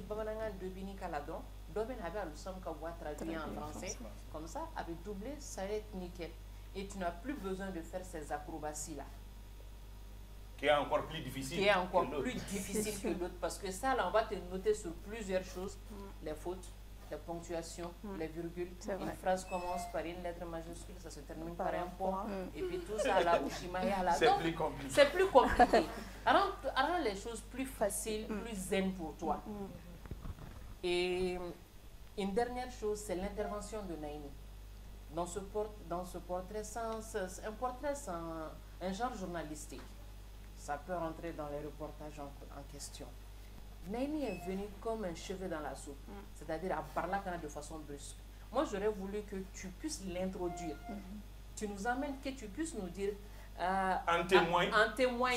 Bamananga de Bini Caladon. Doben avait le somme qu'on voit traduit en français. Comme ça, avec doublé, ça va être nickel. Et tu n'as plus besoin de faire ces acrobaties là. Qui est encore plus difficile. Qui est encore plus difficile que l'autre. Parce que ça, là, on va te noter sur plusieurs choses. Les fautes, les ponctuations, les virgules. Une phrase commence par une lettre majuscule, ça se termine par un point. Et puis tout ça, là, c'est plus compliqué. C'est plus compliqué. Alors les choses plus faciles, plus zen pour toi. Et une dernière chose, c'est l'intervention de Naïmi. Dans ce portrait, un portrait sans un genre journalistique. ça peut rentrer dans les reportages en question. Naini est venu comme un cheveu dans la soupe, c'est-à-dire à parler de façon brusque. Moi, j'aurais voulu que tu puisses l'introduire. Tu nous amènes, que tu puisses nous dire en témoin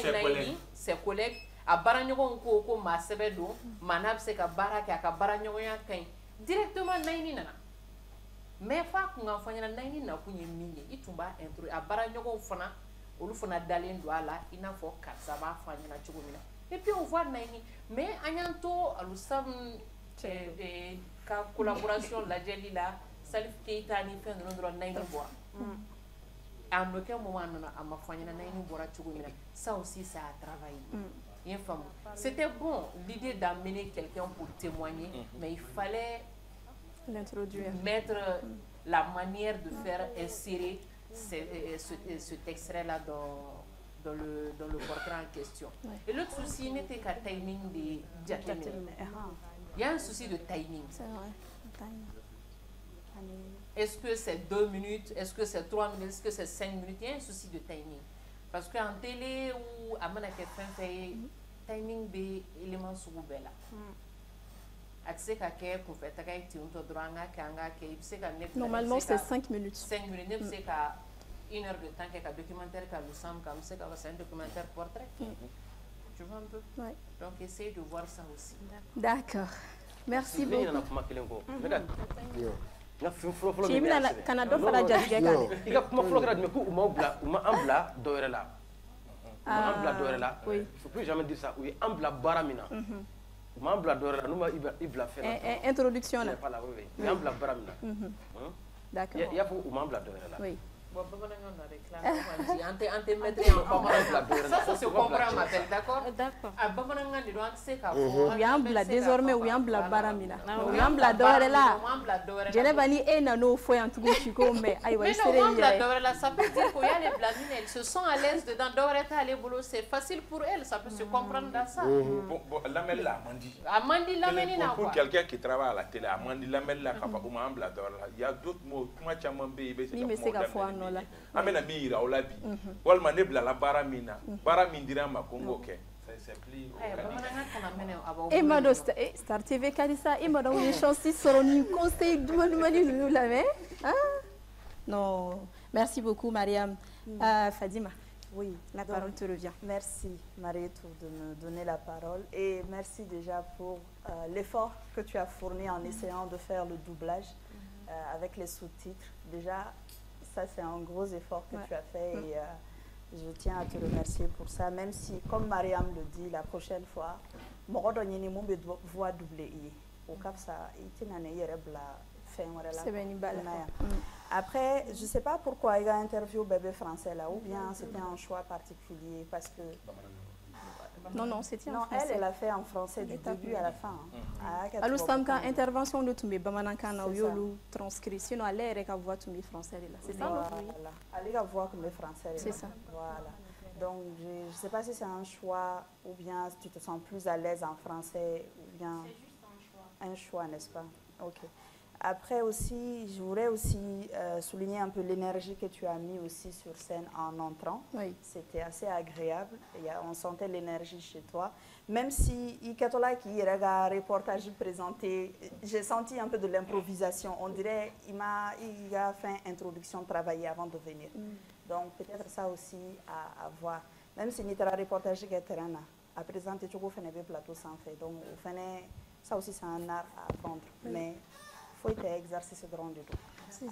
Naini, ses collègues, à Baranyogon Koko, ma Sebedo, Manab Seka Baraka, à Baranyoya Kain, directement Naini Nana. Mais fa qu'on a fait Naini n'a pas mini, il tombe à Baranyogon Fana, ou le Fana Dalin Douala, il n'a pas qu'à savoir faire une chumina. Et puis on voit Naini. Mais Anyanto, à l'Oussam, collaboration, la Jelila, Salif Keita, ni fait un endroit Naini Bois. À aucun moment, à ma famille, Naini Bois, ça aussi, ça a travaillé. C'était bon, l'idée d'amener quelqu'un pour témoigner, mais il fallait l'introduire, mettre la manière de faire insérer cet extrait-là dans le portrait en question. Et l'autre souci n'était qu'à timing des Jatamine. Il y a un souci de timing. C'est vrai. Est-ce que c'est 2 minutes? Est-ce que c'est 3 minutes? Est-ce que c'est 5 minutes? Il y a un souci de timing. Parce qu'en télé, ou à Manaka fait timing des éléments sous bella. Normalement, c'est 5 minutes. 5 minutes, c'est qu'à 1 heure de temps, qu'un documentaire, c'est un documentaire portrait. Tu vois un peu? Oui. Donc, essaye de voir ça aussi. D'accord. Merci beaucoup. Il ne faut plus jamais dire ça. Oui, Ambla Baramina. Ambla Dorela, nous Ibla fait. Introduction là. Oui, Ambla Baramina. D'accord. Il y a pour Ambla Dorela. Oui. Ça se comprend, d'accord? D'accord. Désormais, Ouiambla Baramina. Ouiambla Dorela. Genevani est nano foi en tout cas, mais aïe, ça peut dire qu'il y a les blamines, elles se sont à l'aise dedans. Doreta, les boulots, c'est facile pour elles, ça peut se comprendre dans ça. Lamella, Amandi. Amandi Lamella. Pour quelqu'un qui travaille à la télé, Amandi Lamella, Ouiambla Dorela. Il y a d'autres mots, comment tu as m'embêté? Amena mira au labi walma nebla la baramina baramindira makongo ke c'est plus et mado Star TV Kadisa et mado les chances seront une conseil de nous la main non merci beaucoup Mariam. Fadima, oui, la parole te revient. Merci Marietou de me donner la parole et merci déjà pour l'effort que tu as fourni en essayant de faire le doublage avec les sous-titres. Déjà ça, c'est un gros effort que tu as fait et je tiens à te remercier pour ça, même si, comme Mariam le dit, la prochaine fois, je vais voix doublée. Au cap, ça, après, je ne sais pas pourquoi il a interviewé bébé français là, ou bien c'était un choix particulier, parce que... Non, c'était en français. Elle a fait en français du début à la fin. Alors, ça me intervention de Toumé, Bamanankana, ou transcrit, sinon elle est à voix Toumé français là. C'est ça, voilà. Elle est à voix Toumé français. C'est ça. Voilà. Donc, je ne sais pas si c'est un choix ou bien si tu te sens plus à l'aise en français ou bien... C'est juste un choix. Un choix, n'est-ce pas? Ok. Après aussi, je voudrais aussi souligner un peu l'énergie que tu as mis aussi sur scène en entrant. Oui. C'était assez agréable. On sentait l'énergie chez toi. Même si il y a un reportage présenté, j'ai senti un peu de l'improvisation. On dirait qu'il a fait une introduction travaillée avant de venir. Donc peut-être ça aussi à voir. Même si il y a un reportage qui est terrain à présenter, tu peux faire plateau sans fait. Donc ça aussi c'est un art à apprendre. Mais il faut exercer ce grand dedans,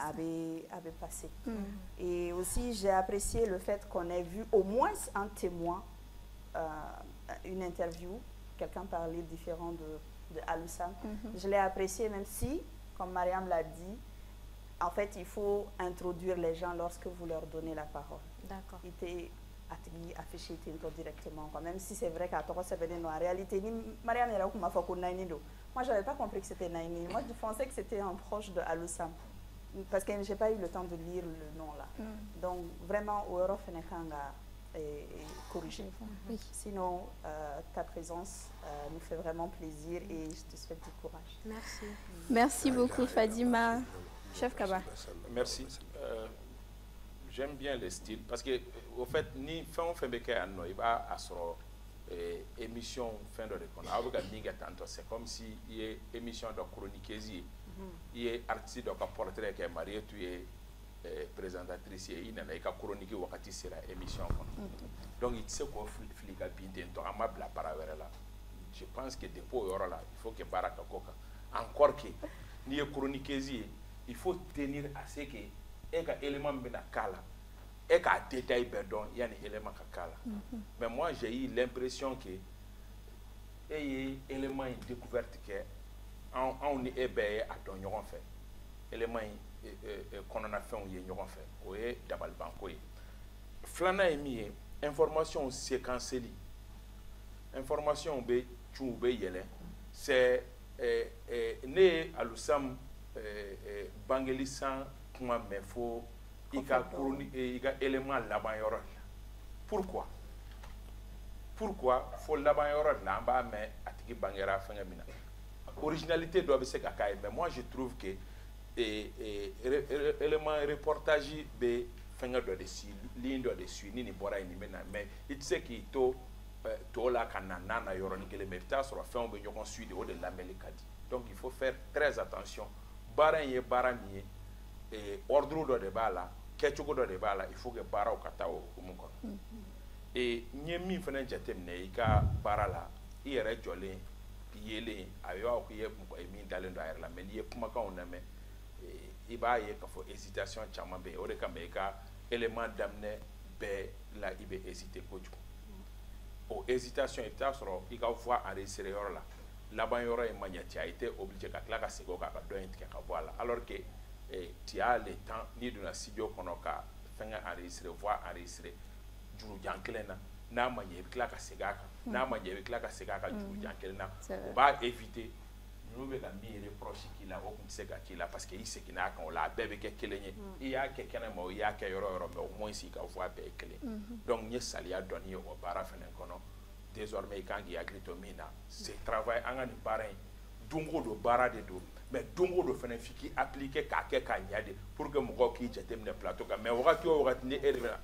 avait passé. Et aussi, j'ai apprécié le fait qu'on ait vu au moins un témoin, une interview, quelqu'un parler différent de Aloussam. Je l'ai apprécié, même si, comme Mariam l'a dit, en fait, il faut introduire les gens lorsque vous leur donnez la parole. D'accord. Il était affiché directement. Même si c'est vrai qu'à Toro, c'est en réalité, Mariam m'a fait qu'on moi, je n'avais pas compris que c'était Naini. Moi, je pensais que c'était un proche de Aloussam. Parce que je n'ai pas eu le temps de lire le nom là. Donc, vraiment, Ouro Fenekanga est corrigé. Oui. Sinon, ta présence nous fait vraiment plaisir et je te souhaite du courage. Merci beaucoup, Fadima. Chef Kaba. Merci. J'aime bien le style parce que au fait ni fin on fait beke anno il va asro émission fin de recon avec amiga tanto c'est comme si il y a émission de chroniqueuse il y a artiste de portrait qui est marié tu es présentatrice il n'a pas chronique wakati sera émission donc il sait quoi fliga binte to amabla paravera là je pense que dépôt yoro là il faut que baraka koka encore que ni est chroniqueuse il faut tenir à ce que et qu'un élément bena kala et qu'un détail bedon il y a un élément kala mais moi j'ai eu l'impression que et élément découverte que on est ébé à don yon fait élément qu'on en a fait on y yon fait ouais dabal banko flana emi information séquencée information be tchoube yele c'est né alusam bangelisan kuma mais faut il a élément laban yoro pourquoi faut laban yoro là ba mais atiki bangera fanga mina originalité doit be se kakai mais moi je trouve que élément reportage be fanga do de si ligne do de suit ni bora ni mena mais il sait qui to la kanana na yoro ni kele mais ta sur la fin on be nyokon suit de la melikadi donc il faut faire très attention baran ye barami et ordre do de bala kechugo do de bala il faut que bara o kata o muko et nyemi fana jatem ne ika bara la ire jolé yele ayo ko ye ko e min dalen do ayr la mais ye kuma ka on ame e ba ye ka fo hésitation chama be o de ka me ka élément d'amener be la ibe hésiter ko o hésitation eta soro ika voix enregistrer yor la là-bas il y aura une manière qui a été obligé de faire ça voilà alors que tu as le temps ni de la studio qu'on a fait enregistrer voix enregistrer du jankelena na manière avec la kasega na manière avec la kasega du jankelena on va éviter nous le meilleur reproche qu'il a au sega qu'il a parce que il sait qu'il a quand la bébé quelqu'un il y a quelqu'un mais il y a quelqu'un mais au moins ici qu'on voit bien clé donc ni salia donner au barafenen kono désormais quand il y a gritomina c'est travail en parrain dungo do bara de do mais dungo do fene fiki appliquer ka ke kanyade pour que mo ki jetem ne plateau mais wakati o wakati ni élément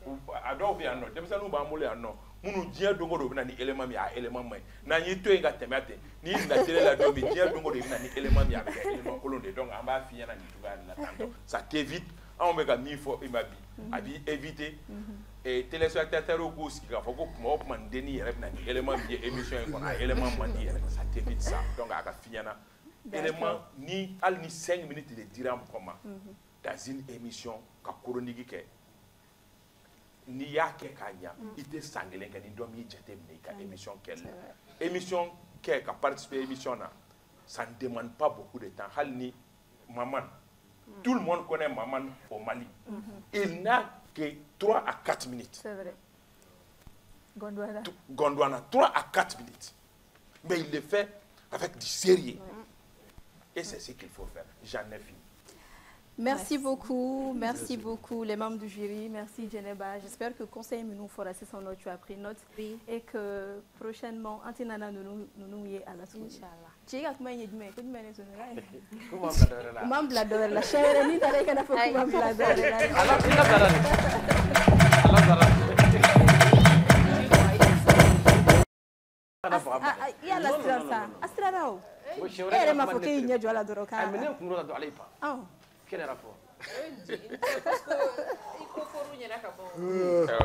ado bi anno dem sanu ba mole anno munu dia dungo do bina ni élément mi a élément mai na yi to nga temate ni na télé la do bi dia dungo do bina ni élément mi a élément kolonde donc en ba fiya na ni tuga na tanto ça t'évite on me ga mi fo imabi abi éviter et téléspectateurs au goût qui va faut que moi man deni élément bi émission qu'on a élément mandi ça t'évite ça donc à fiana élément ni al ni 5 minutes de diram comment dans une émission ka chronique ke ni ya ke kanya ite sanglé ka ni domi jete me ka émission quelle émission ke ka participer émission na ça ne demande pas beaucoup de temps hal ni maman tout le monde connaît maman au Mali il n'a que 3 à 4 minutes. C'est vrai. Gondwana, 3 à 4 minutes. Mais il le fait avec du sérieux. Et c'est ce qu'il faut faire. J'en ai fini. Merci beaucoup. Merci beaucoup les membres du jury. Merci Djeneba. J'espère que le conseil nous fera assez son note, tu as pris note. Oui. Et que prochainement, Antinana nous y est à la soirée. Inch'Allah. Tu es comment il dit comment il est la chérie ni t'as qu'à faire comment bladeur. Il y a la strada. Astrada. Elle m'a fait qu'il y a du ala doroka. Ah mais non, nous la doit pas. Ah. Quel rapport? Parce que il faut fournir la cabo.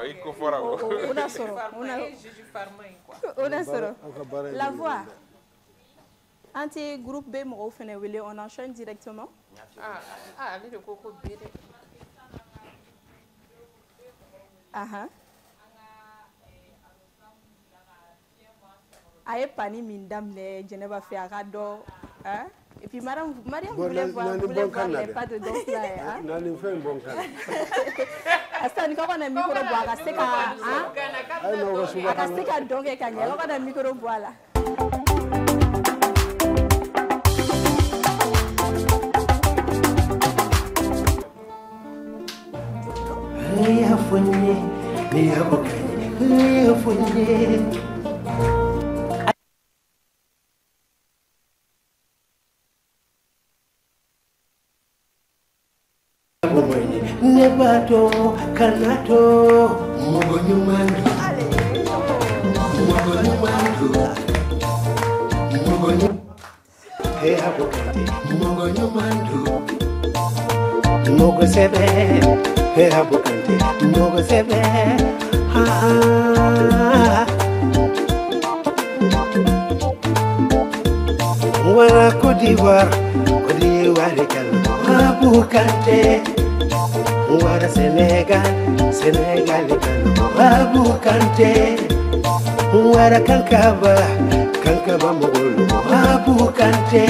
Il faut fournir. On a soro. On a soro. La voix. Anti groupe B mo fene wele on enchaîne directement. Ah, le coco B. Aha. Aye pani mindam ne Djeneba fait arado, hein? Et puis Mariam voulait voir les pas de danse là, hein? Nani fait un bon cas. Asta ni koko na micro bois, akaseka, hein? Akaseka donge kanya, koko na micro bois là. moyni nebato kanato mogo nyumandu mogo nyumandu mogo nyumandu hey habukante mogo nyumandu mogo sebe hey habukante mogo sebe wala Côte d'Ivoire kan habukante wala Sénégal kan habukante wala kankaba mogolo habukante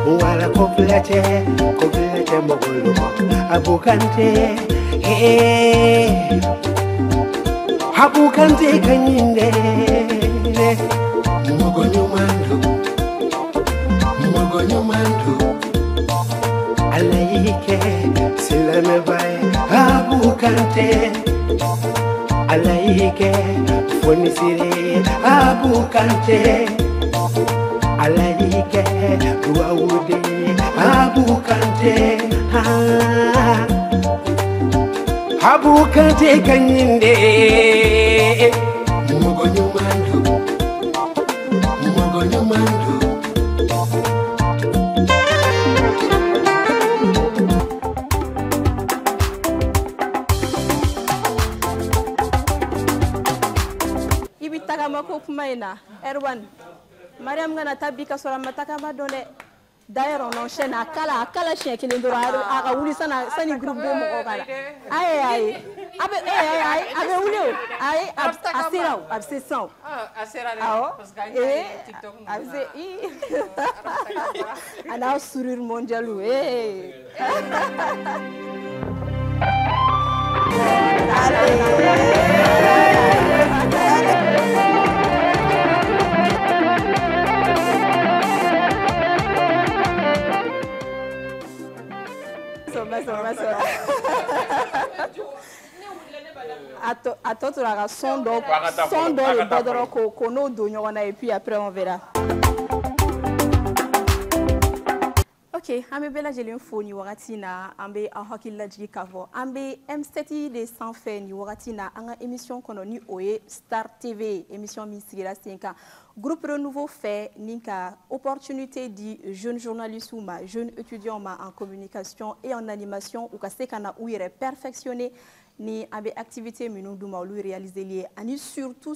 wala koplete mogolo habukante habukante kanyinde mogo nyumandu alayike silame bay habukante alayike fonisire habukante alayike duawude habukante habukante kanyinde mogo nyumandu Maina, Erwan, Mariam Gana Tabika sur la Matakama donné. D'ailleurs, on enchaîne à Kala chien qui est dans la Ouli Sana, Sani groupe de Mokala. Aïe, aïe, absession. Alors, sourire mondial, Attends, tu auras son d'or le badoro kono d'oignon et puis après on verra. Ok, ambe bela jeli info ni wakati na ambe ahakila jigi kavo ambe M7 de sans fait ni wakati na anga émission kono ni oye Star TV émission mi sigira 5 ans groupe renouveau fait ninka opportunité di jeune journaliste ou ma jeune étudiant ma en communication et en animation ou ka sekana ou ire perfectionner ni avec activité Mununduma lui réaliser lié ani surtout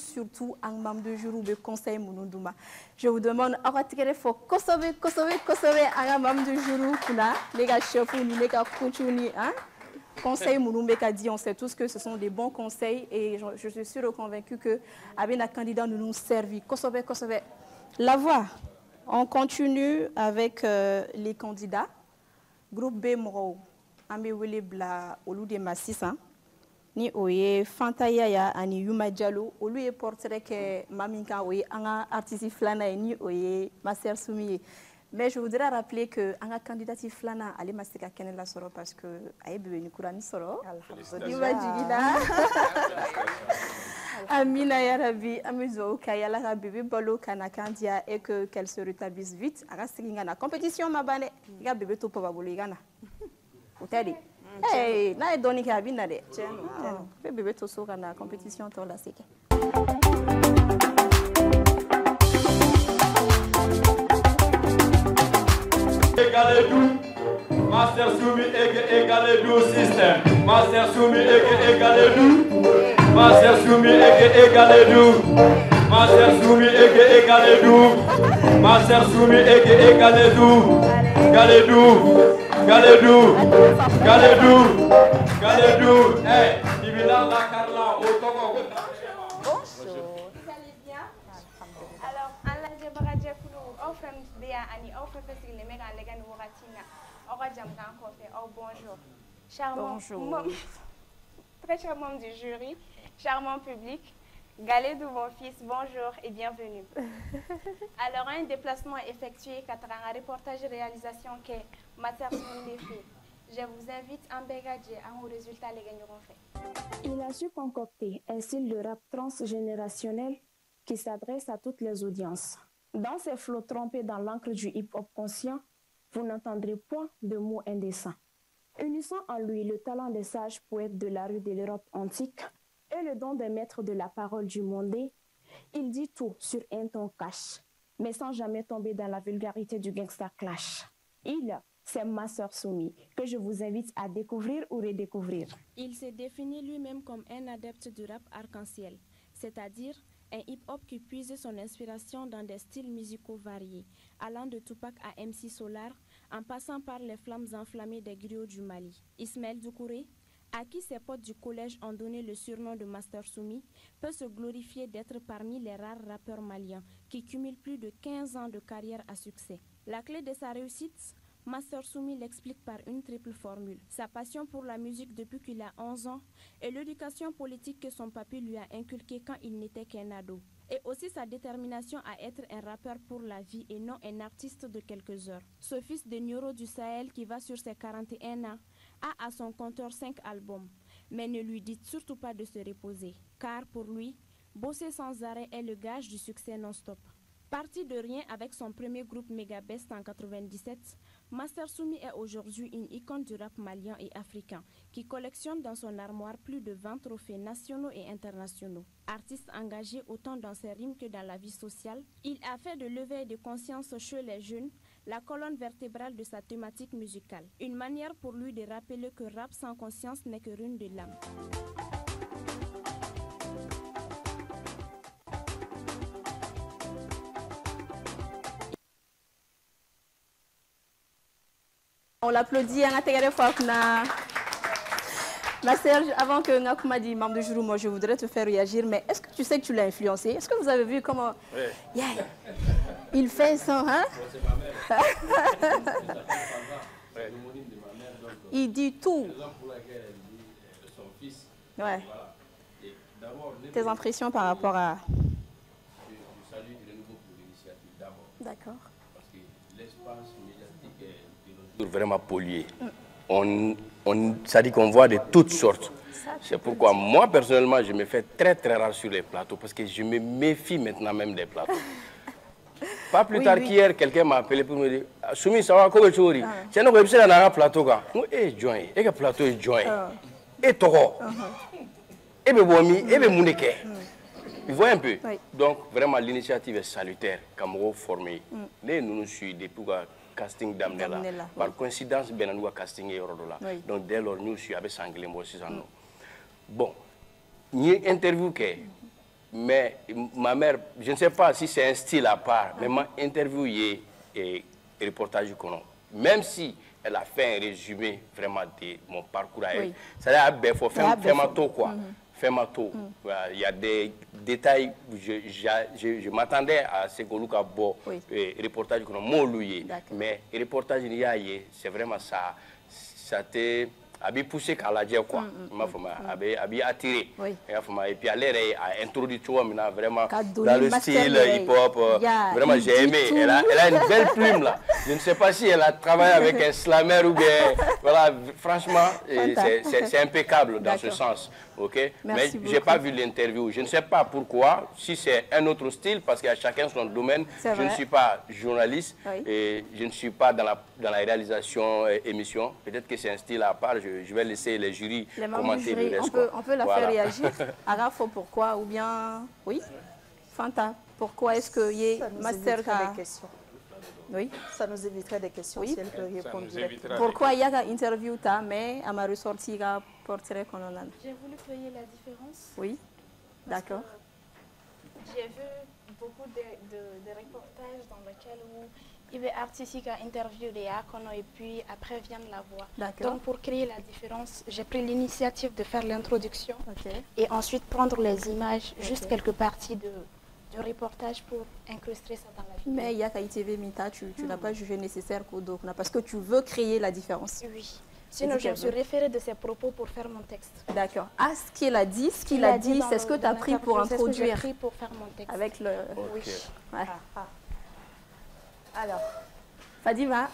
un membre de jour ou de conseil Mununduma. Je vous demande à retirer faut Kosovo un membre de jour kuna les gars chef ou les gars continue hein conseil Munumbe dit on sait tous que ce sont des bons conseils et je suis sûre convaincue que avec la candidat nous servir Kosovo la voix. On continue avec les candidats groupe B Moro ambe wele bla olude massisa ni oye Fantayaya ani Yuma Diallo olu ye portrait que maminka oye anga artiste flana ni oye Master Soumi mais je voudrais rappeler que anga candidat flana ale masika kenela soro parce que aye bebe ni kurani soro alhamdulillah Amina Yarabi amizo kayala ka bebe balo kana kandia et que qu'elle se rétablisse vite aga siginga na compétition mabane ga bebe to pa bolo igana utadi. Hey, na edoni ka bina de. Tiens, bébé to so kana compétition to la seke. Égalé tout. Master Soumi égalé tout système. Master Soumi égalé tout. Master Soumi égalé tout. Master Soumi égalé tout. Master Soumi égalé tout. Galedou, hey, Ibila la Carla, au Togo. Bonjour. Vous allez bien? Alors, Allah Jabaraja Koulou, offre Béa Ani, offre Fessile, les méga légan ou Ratina, Ora Jamgan Kofe, oh bonjour. Charmant, très charmant du jury, charmant public. Galedou, mon fils, bonjour et bienvenue. Alors, un déplacement effectué, un reportage et réalisation que Mater fait. Je vous invite à bégager à un résultat les gagneront fait. Il a su concocter un style de rap transgénérationnel qui s'adresse à toutes les audiences. Dans ces flots trempés dans l'encre du hip-hop conscient, vous n'entendrez point de mots indécents. Unissant en lui le talent des sages poètes de la rue de l'Europe antique et le don des maîtres de la parole du monde, il dit tout sur un ton cash, mais sans jamais tomber dans la vulgarité du gangsta clash. C'est Master Soumi, que je vous invite à découvrir ou redécouvrir. Il s'est défini lui-même comme un adepte du rap arc-en-ciel, c'est-à-dire un hip-hop qui puise son inspiration dans des styles musicaux variés, allant de Tupac à MC Solar, en passant par les flammes enflammées des griots du Mali. Ismaël Doucouré, à qui ses potes du collège ont donné le surnom de Master Soumi, peut se glorifier d'être parmi les rares rappeurs maliens qui cumulent plus de 15 ans de carrière à succès. La clé de sa réussite, Master Soumi l'explique par une triple formule. Sa passion pour la musique depuis qu'il a 11 ans et l'éducation politique que son papy lui a inculquée quand il n'était qu'un ado. Et aussi sa détermination à être un rappeur pour la vie et non un artiste de quelques heures. Ce fils de Nyoro du Sahel qui va sur ses 41 ans a à son compteur 5 albums. Mais ne lui dites surtout pas de se reposer, car pour lui, bosser sans arrêt est le gage du succès non-stop. Parti de rien avec son premier groupe Megabest en 97, Master Soumi est aujourd'hui une icône du rap malien et africain qui collectionne dans son armoire plus de 20 trophées nationaux et internationaux. Artiste engagé autant dans ses rimes que dans la vie sociale, il a fait de l'éveil de conscience chez les jeunes la colonne vertébrale de sa thématique musicale. Une manière pour lui de rappeler que rap sans conscience n'est que ruine de l'âme. On l'applaudit, Ma Serge, avant que Ngakuma dise membre de jury, moi je voudrais te faire réagir, mais est-ce que tu sais que tu l'as influencé? Est-ce que vous avez vu comment il fait ça, hein? Il dit tout. Ouais. Tes impressions par rapport à... Je salue de nouveau pour l'initiative d'abord. D'accord. Parce que l'espace médiatique est de nos jours vraiment pollué. Ça dit qu'on voit de toutes sortes. C'est pourquoi moi, personnellement, je me fais très très rare sur les plateaux parce que je me méfie maintenant même des plateaux. Pas plus tard qu'hier, quelqu'un m'a appelé pour me dire « Soumi, ça va, comment tu dis ?» C'est un peu dans un plateau. Et joint, et plateau est joint. Et toro. Et bomi, et mouneke. Vous voyez un peu? Donc, vraiment, l'initiative est salutaire. Comme formé. Nous nous suivons depuis casting d'Amnella. Par coïncidence, nous casting et Eurodola. Donc, dès lors, nous sommes avec Sanglé aussi. Bon, il y a une interview que, mais ma mère, je ne sais pas si c'est un style à part, mais ma interview et reportage qu'on a. Même si elle a fait un résumé vraiment de mon parcours à elle, ça a faut faire ma tour quoi. Faire ma tour. Il y a des détails, je m'attendais à ce que Lucas Bo reportage qu'on a molloué, mais reportage c'est vraiment ça, ça t'est poussé qu'à la dire quoi, m'a attiré, et puis elle a introduit tout vraiment dans le style hip-hop, vraiment j'ai aimé, elle a une belle plume là, je ne sais pas si elle a travaillé avec un slammer ou bien, voilà, franchement, c'est impeccable dans ce sens. Okay? Mais je n'ai pas vu l'interview. Je ne sais pas pourquoi, si c'est un autre style, parce qu'à chacun son domaine. Je ne suis pas journaliste et je ne suis pas dans la réalisation émission. Peut-être que c'est un style à part. Je vais laisser les jurys commenter le reste. On peut la faire réagir. Arafo, pourquoi? Ou bien, oui, Fanta, pourquoi est-ce qu'il y a Master Oui, ça nous éviterait des questions si elle peut répondre directement. Pourquoi il y a une interview, mais à ma ressortie, portrait qu'on en a. J'ai voulu créer la différence. Oui, d'accord. J'ai vu beaucoup de reportages dans lesquels il y avait artistes qui ont interviewé des Akono et puis après vient la voix. Donc pour créer la différence, j'ai pris l'initiative de faire l'introduction et ensuite prendre les images, juste quelques parties de reportage pour incruster ça dans la vidéo. Mais il y a KITV Mita, tu n'as pas jugé nécessaire parce que tu veux créer la différence. Oui. Sinon, je me suis référée de ses propos pour faire mon texte. D'accord. Ah, ce qu'il a dit, c'est ce que tu as pris pour introduire. C'est ce que j'ai pris pour faire mon texte. Avec le... Oui. Ouais. Alors, Fadima.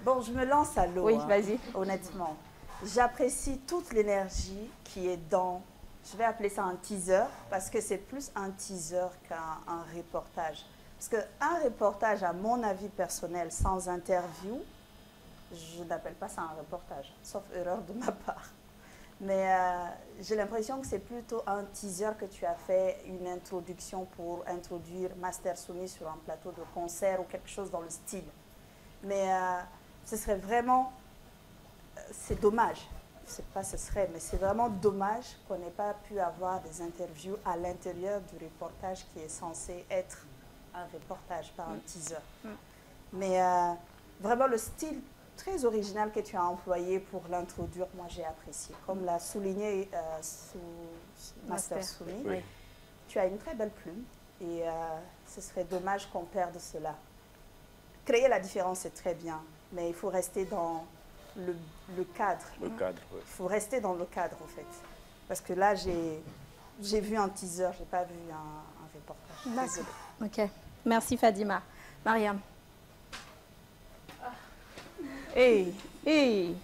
Bon, je me lance à l'eau. Oui, vas-y. Honnêtement. J'apprécie toute l'énergie qui est dans... Je vais appeler ça un teaser, parce que c'est plus un teaser qu'un reportage. Parce qu'un reportage, à mon avis personnel, sans interview, je n'appelle pas ça un reportage, sauf erreur de ma part. Mais j'ai l'impression que c'est plutôt un teaser que tu as fait, une introduction pour introduire Master Soumi sur un plateau de concert ou quelque chose dans le style. Mais ce serait vraiment, c'est dommage, je ne sais pas ce serait, mais c'est vraiment dommage qu'on n'ait pas pu avoir des interviews à l'intérieur du reportage qui est censé être un reportage, pas un teaser. Mais vraiment le style très original que tu as employé pour l'introduire, moi j'ai apprécié. Comme l'a souligné Master Soumi, Oui. tu as une très belle plume et ce serait dommage qu'on perde cela. Créer la différence, c'est très bien, mais il faut rester dans le cadre. Le cadre, oui. Il faut rester dans le cadre, en fait. Parce que là, j'ai vu un teaser, je n'ai pas vu un reportage. Désolée. Ok. Merci Fadima. Mariam. Hey, hey.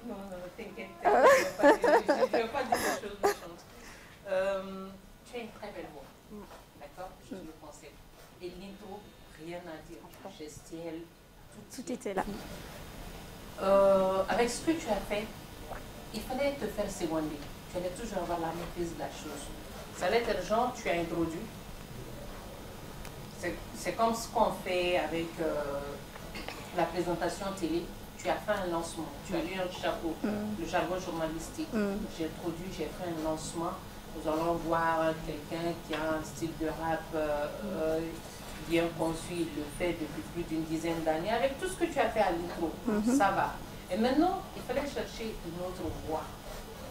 Non, t'inquiète, je ne vais pas dire des choses méchantes. Tu as une très belle voix, d'accord? Je le pensais. Et l'intro, rien à dire. Gestuelle, Tout était là. Avec ce que tu as fait, il fallait te faire seconder. Tu allais toujours avoir la maîtrise de la chose. Ça allait être genre, tu as introduit. C'est comme ce qu'on fait avec la présentation télé. Tu as fait un lancement, tu as lu un chapeau, le jargon journalistique. J'ai introduit, j'ai fait un lancement. Nous allons voir quelqu'un qui a un style de rap bien conçu, il le fait depuis plus d'une dizaine d'années. Avec tout ce que tu as fait à l'intro, ça va. Et maintenant, il fallait chercher une autre voix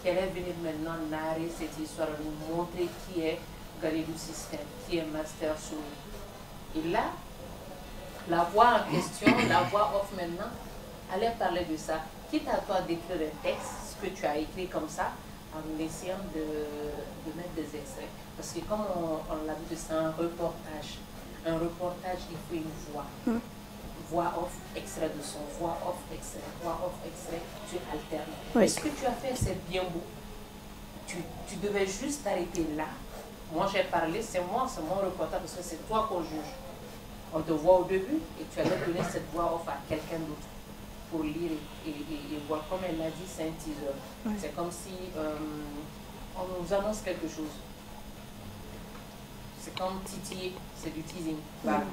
qui allait venir maintenant narrer cette histoire, nous montrer qui est Galilou System, qui est Master Soumi. Et là, la voix en question, la voix off maintenant, allait parler de ça. Quitte à toi d'écrire un texte, ce que tu as écrit comme ça, en essayant de mettre des extraits. Parce que comme on l'a dit, c'est un reportage. Un reportage, il faut une voix. Voix off, extrait de son, voix off, extrait, voix off, extrait, tu alternes. Oui. Mais ce que tu as fait, c'est bien beau. Tu devais juste t'arrêter là. Moi, j'ai parlé, c'est mon reportage, parce que c'est toi qu'on juge. On te voit au début et tu allais donner cette voix off à quelqu'un d'autre pour lire et voir. Comme elle l'a dit, c'est un teaser. Oui. C'est comme si on nous annonce quelque chose. C'est comme titiller, c'est du teasing. Voilà.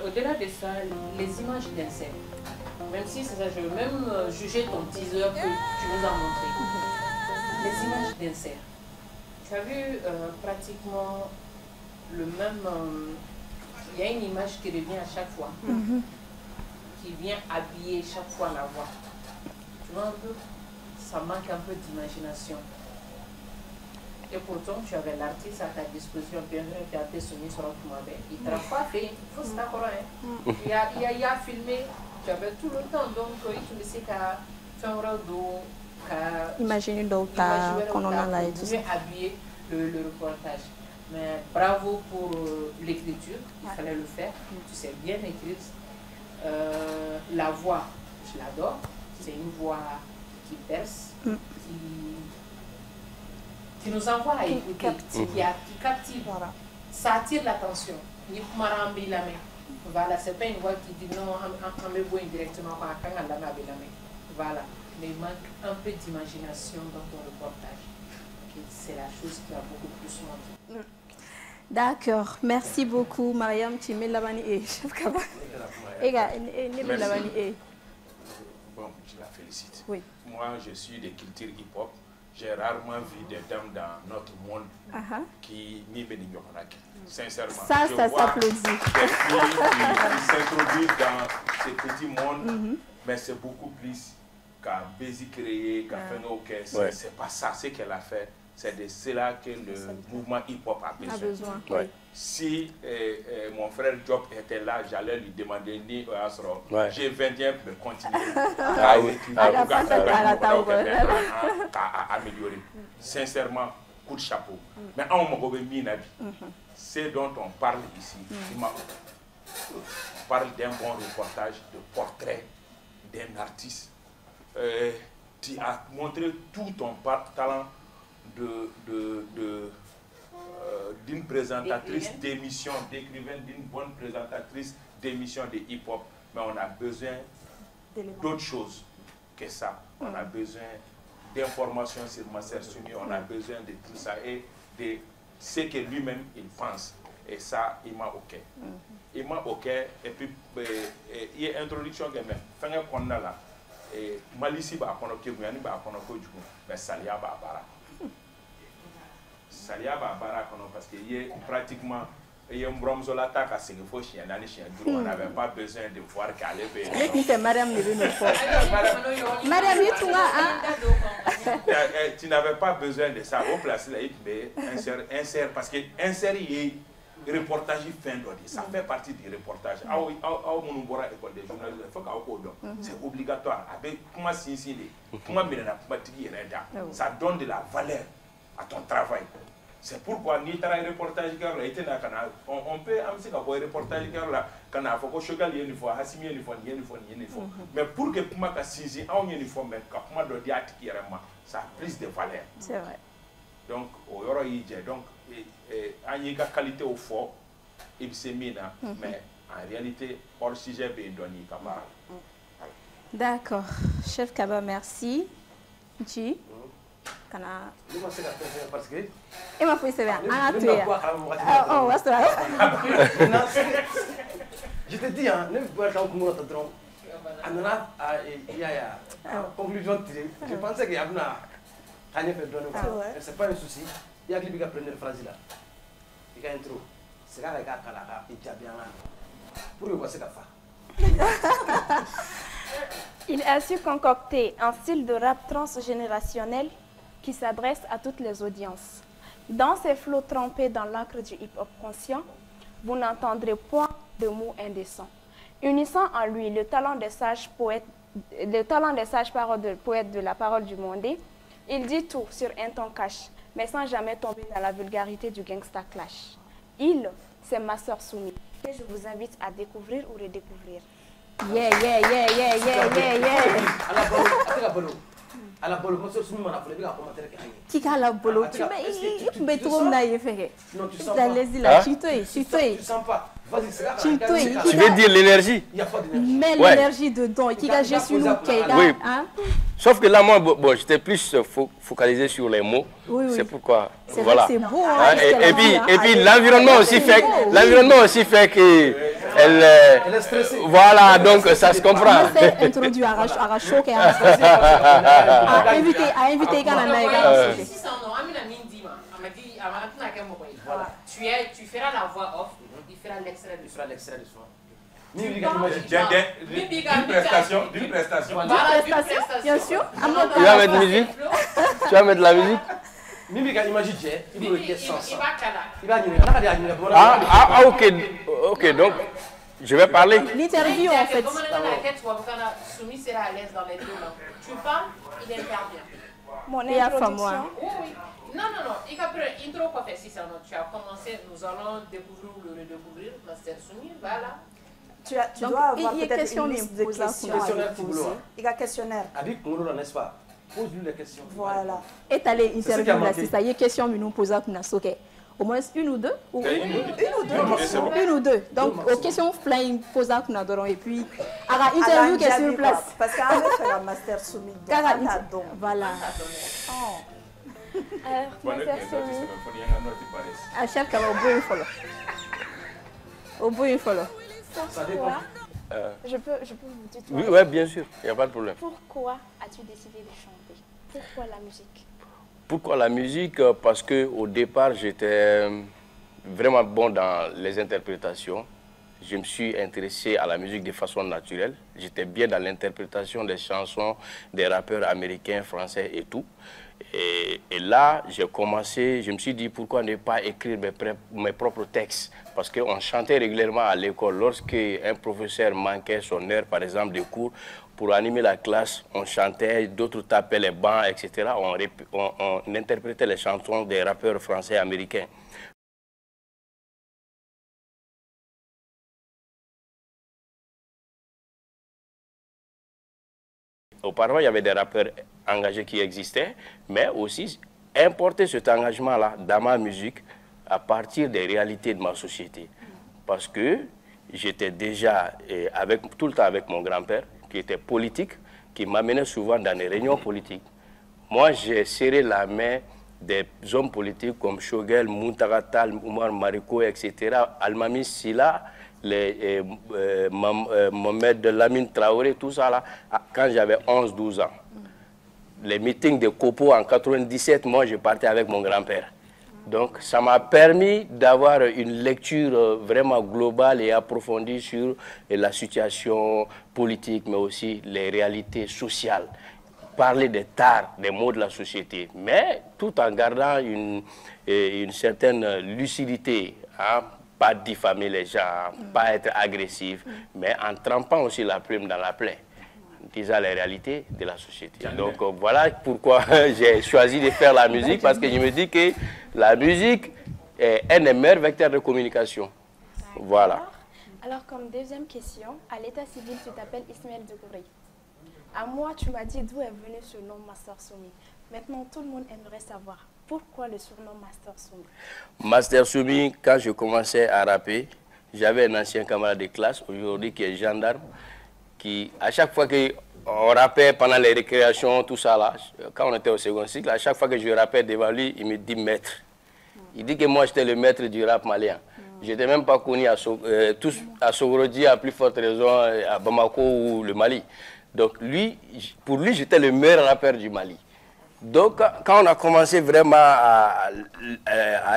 Au-delà de ça, les images d'insert. Même si c'est ça, je veux même juger ton teaser que tu nous as montré. Les images d'insert. Tu as vu pratiquement le même... il y a une image qui revient à chaque fois, qui vient habiller chaque fois la voix. Tu vois un peu, ça manque un peu d'imagination. Et pourtant, tu avais l'artiste à ta disposition, bien sûr, tu as été soumis sur un commandé. Il ne t'a pas fait, il faut se d'accord. Il a filmé, tu avais tout le temps, donc il te laissait qu'à faire un rado, qu'à imaginer d'autres qu'on en a là et tout ça. Habiller le reportage. Mais bravo pour l'écriture, il fallait le faire. Tu sais bien écrire. La voix, je l'adore. C'est une voix qui perce, qui nous envoie à écouter, qui captive. Voilà. Ça attire l'attention. Voilà, c'est pas une voix qui dit non, on me voit directement. Voilà. Mais il manque un peu d'imagination dans ton reportage. C'est la chose qui a beaucoup plus manqué. D'accord, merci beaucoup Mariam Labani et chef Kaba. Bon, je la félicite. Oui. Moi, je suis de culture hip-hop. J'ai rarement vu des dames dans notre monde qui m'y bénissent. Sincèrement. Ça s'applaudit. Des filles qui s'introduisent dans ce petit monde, mais c'est beaucoup plus qu'à Bézi créer, qu'à faire nos caisses. C'est pas ça ce qu'elle a fait. C'est de cela que le mouvement hip-hop a besoin. Oui. Si mon frère Job était là, j'allais lui demander j'ai 21 pour continuer à améliorer. Sincèrement, coup de chapeau. Mais c'est dont on parle ici. On parle d'un bon reportage, de portrait d'un artiste. Tu as montré tout ton talent d'une présentatrice d'émission, d'écrivaine, d'une bonne présentatrice d'émission de hip-hop. Mais on a besoin d'autres choses que ça. On a besoin d'informations sur Master Sumi, on a besoin de tout ça et de ce que lui-même il pense. Et ça, il m'a OK. Il m'a OK. Et puis, il y a une introduction que je fais là. Et Malisi va apprendre que vous avez mais Salia va bara. Salia va bara parce qu'il y a pratiquement il y a un bromzo l'attaque à ce qu'il faut chien dans les chiens. On n'avait pas besoin de voir qu'elle est Madame Madame, tu n'avais pas besoin de ça. Au place là, insère parce que insérer reportage fin ça fait partie du reportage. C'est obligatoire. Avec comment ça donne de la valeur à ton travail. C'est pourquoi ni un reportage on peut amener un reportage quand on faut choquer une fois, Hassimi une fois, mais pour que kuma ka sisi on une fois mais ka kuma do diati ça a plus de valeur. C'est vrai. Donc au yoro yije donc ani ka qualité au fort ibsemina mais en réalité hors sujet be doni kama. D'accord. Chef Kaba, merci. Ji. Kana. Parce que. Et ma fille c'est bien. Oh, what's that? Je te dis, hein, ne peux pas comprendre. Il y a conclusion tirée. Je pensais qu'il y a un c'est pas un souci. Il y a qui va prendre une phrase là. Il y a un intro. C'est là qu'il y a un bien là. Pour le voir, c'est la Il a su concocter un style de rap transgénérationnel qui s'adresse à toutes les audiences. Dans ces flots trempés dans l'encre du hip-hop conscient, vous n'entendrez point de mots indécents. Unissant en lui le talent des sages paroles de poètes de la parole du monde, il dit tout sur un ton cash, mais sans jamais tomber dans la vulgarité du gangsta clash. Il, c'est Master Sumi, que je vous invite à découvrir ou redécouvrir. Yeah. À la bolo, Master Sumi m'a fait un commentaire qui a la bolo, tu mets trop naïf. Non, tu sens pas. Tu sens pas. Tu veux dire l'énergie? Mets l'énergie dedans. Qui a Jésus nous. Oui. Sauf que là, moi, bon, j'étais plus focalisé sur les mots. C'est pourquoi. Voilà. C'est beau. Et puis l'environnement aussi fait que elle est stressée. Voilà, donc ça se comprend. C'est introduit à Rachaud qui a invité Kanana. Tu feras la voix off, il fera l'extrait du son. D'une prestation. Bien sûr. Tu vas mettre musique? Tu vas mettre la musique? Ok, donc je vais parler. L'interview en fait. Sumi sera à l'aise dans les deux langues. Tu parles, il intervient. Mon introduction. Non. Il y a une intro quoi faire si ça non. Tu as commencé, nous allons découvrir ou le redécouvrir. Master Sumi, voilà. Tu dois avoir peut-être une liste de questions à poser. Il y a un questionnaire. Avec Molo, n'est-ce pas? Pose-lui les questions. Voilà. Et tu as les interviews là, c'est ça. Il y a des questions que nous posons à Soke. Au moins une ou deux. Une ou deux. Donc, aux questions flying posées à Kunadoro. Et puis, à la interview qui est sur place. Parce qu'à la Master Sumi, voilà. Master Sumi. À chaque fois, au bout, il faut. Ça dépend. Je peux vous tutoyer? Oui, bien sûr, il n'y a pas de problème. Pourquoi as-tu décidé de chanter? Pourquoi la musique? Pourquoi la musique? Parce qu'au départ, j'étais vraiment bon dans les interprétations. Je me suis intéressé à la musique de façon naturelle. J'étais bien dans l'interprétation des chansons des rappeurs américains, français et tout. Et là, j'ai commencé, je me suis dit pourquoi ne pas écrire mes propres textes. Parce qu'on chantait régulièrement à l'école. Lorsqu'un professeur manquait son heure, par exemple, de cours, pour animer la classe, on chantait, d'autres tapaient les bancs, etc. On interprétait les chansons des rappeurs français et américains. Auparavant, il y avait des rappeurs engagés qui existaient, mais aussi importer cet engagement-là dans ma musique à partir des réalités de ma société. Parce que j'étais déjà tout le temps avec mon grand-père, qui était politique, qui m'amenait souvent dans les réunions politiques. Moi, j'ai serré la main des hommes politiques comme Shogel, Muntaratal, Oumar Mariko, etc., Almami Silla, Mohamed Lamine Traoré, tout ça là, quand j'avais 11-12 ans. Les meetings de Kopo en 97, moi, je partais avec mon grand-père. Donc, ça m'a permis d'avoir une lecture vraiment globale et approfondie sur la situation politique, mais aussi les réalités sociales. Parler des tares, des maux de la société, mais tout en gardant une certaine lucidité, hein, pas diffamer les gens, pas être agressif, mais en trempant aussi la plume dans la plaie, disant les réalités de la société. Donc voilà pourquoi j'ai choisi de faire la musique, parce que je me dis que la musique est un des meilleurs vecteurs de communication. Voilà. Alors, comme deuxième question, à l'état civil, tu t'appelles Ismaël Doucouré. À moi, tu m'as dit d'où est venu ce nom Master Soumi. Maintenant, tout le monde aimerait savoir pourquoi le surnom Master Soumi. Master Soumi, quand je commençais à rapper, j'avais un ancien camarade de classe, aujourd'hui qui est gendarme, qui, à chaque fois qu'on rappait pendant les récréations, tout ça là, quand on était au second cycle, à chaque fois que je rappais devant lui, il me dit maître. Il dit que moi, j'étais le maître du rap malien. Je n'étais même pas connu à Sogrodi, à plus forte raison, à Bamako ou le Mali. Donc lui, pour lui, j'étais le meilleur rappeur du Mali. Donc quand on a commencé vraiment à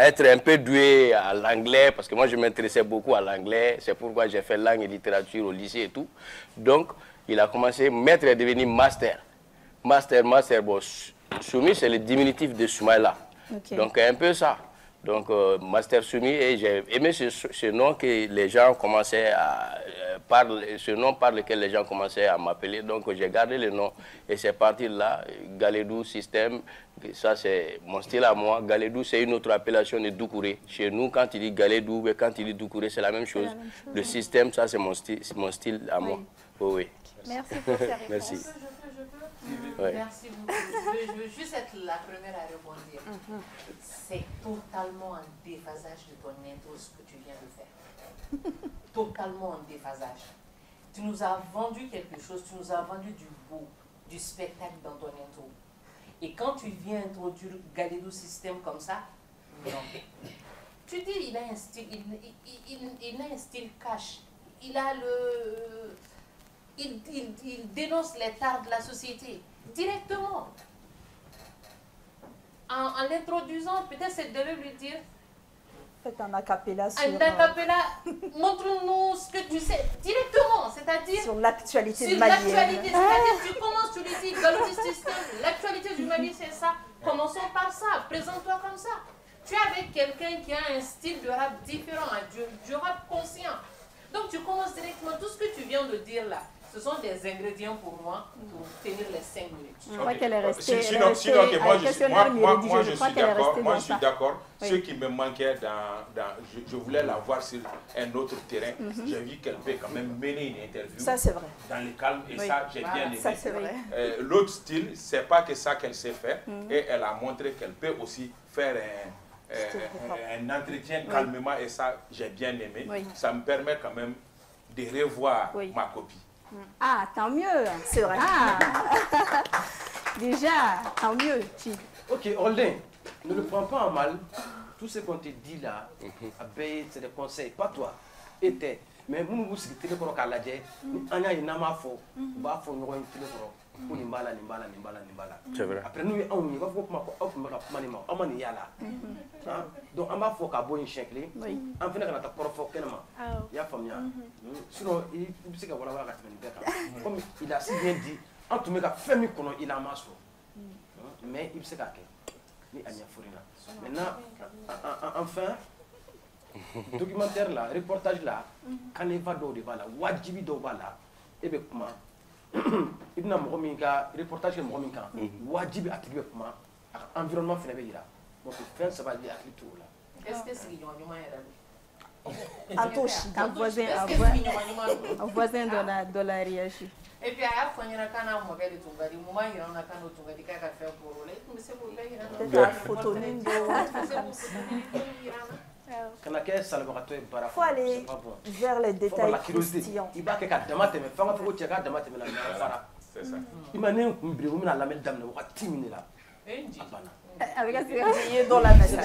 être un peu doué à l'anglais, parce que moi je m'intéressais beaucoup à l'anglais, c'est pourquoi j'ai fait langue et littérature au lycée et tout. Donc il a commencé, maître est devenu master. Master, bon, Soumi c'est le diminutif de Soumaïla. Okay. Donc un peu ça. Donc Master Soumi, et j'ai aimé ce nom que les gens commençaient à ce nom par lequel les gens commençaient à m'appeler. Donc j'ai gardé le nom et c'est parti là. Galédou Système, ça c'est mon style à moi. Galédou c'est une autre appellation de Doucouré. Chez nous quand il dit Galédou, mais quand il dit Doucouré c'est la même chose. Le système, ça c'est mon style à moi. Oh, oui. Merci pour ces réponses. Merci. Ouais. Merci beaucoup. Je veux juste être la première à répondre. C'est totalement en déphasage de ton intro ce que tu viens de faire. Totalement en déphasage. Tu nous as vendu quelque chose, tu nous as vendu du beau, du spectacle dans ton intro. Et quand tu viens introduire Galédou Système comme ça, non. Tu dis il a un style, il a un style cash. Il a le... Il dénonce les tares de la société directement. En l'introduisant, peut-être c'est de lui dire... Faites un acapella sur... Un acapella, montre-nous ce que tu sais directement, c'est-à-dire... Sur l'actualité du Mali. Sur l'actualité, c'est-à-dire tu commences, tu lui dis, Galédou Système, l'actualité du Mali c'est ça. Commençons par ça, présente-toi comme ça. Tu es avec quelqu'un qui a un style de rap différent, du rap conscient. Donc tu commences directement, tout ce que tu viens de dire là, ce sont des ingrédients pour moi pour tenir les 5 minutes. Je crois qu'elle est restée. Sinon, moi je suis d'accord. Ce qui me manquait je voulais la voir sur un autre terrain. J'ai vu qu'elle peut quand même mener une interview. Ça, c'est vrai. Dans le calme, et ça, j'ai bien aimé. Ça, c'est vrai. L'autre style, c'est pas que ça qu'elle sait faire. Et elle a montré qu'elle peut aussi faire un entretien calmement, et ça, j'ai bien aimé. Ça me permet quand même de revoir ma copie. Ah, tant mieux. C'est vrai. Ah. Déjà, tant mieux. Ok, Holden, ne le prends pas en mal. Tout ce qu'on te dit là, c'est des conseils, pas toi. Et t'es. Mais vous vous citez le corps à la dé. Anya y n'a pas faux. Bah faut nous rendre le corps. Pour nimbala. C'est vrai. Après nous on y va faut que yala. Donc on va faut qu'à bon chèque. En fait on a ta provoquer ma. Ya famille. Sinon il sait que voilà va comme il a si bien dit, en tout cas fait mi kono il a maso. Mais il sait qu'à ni Anya Fourina. Maintenant enfin documentaire là, reportage là, quand il va dans le bala, wajibi do bala, et bien comment il n'a pas reportage que mon minka, wajibi attribué comment environnement fait là. Donc fin ça va dire à tout là. Est-ce que c'est une un voisin de la réagi. Et puis à la fin il y a un mauvais de tout bari, moi il y a un canot tout bari qui a fait pour les, mais c'est pour les. Il faut aller vers les détails croustillants. C'est ça. Avec un dans la maison.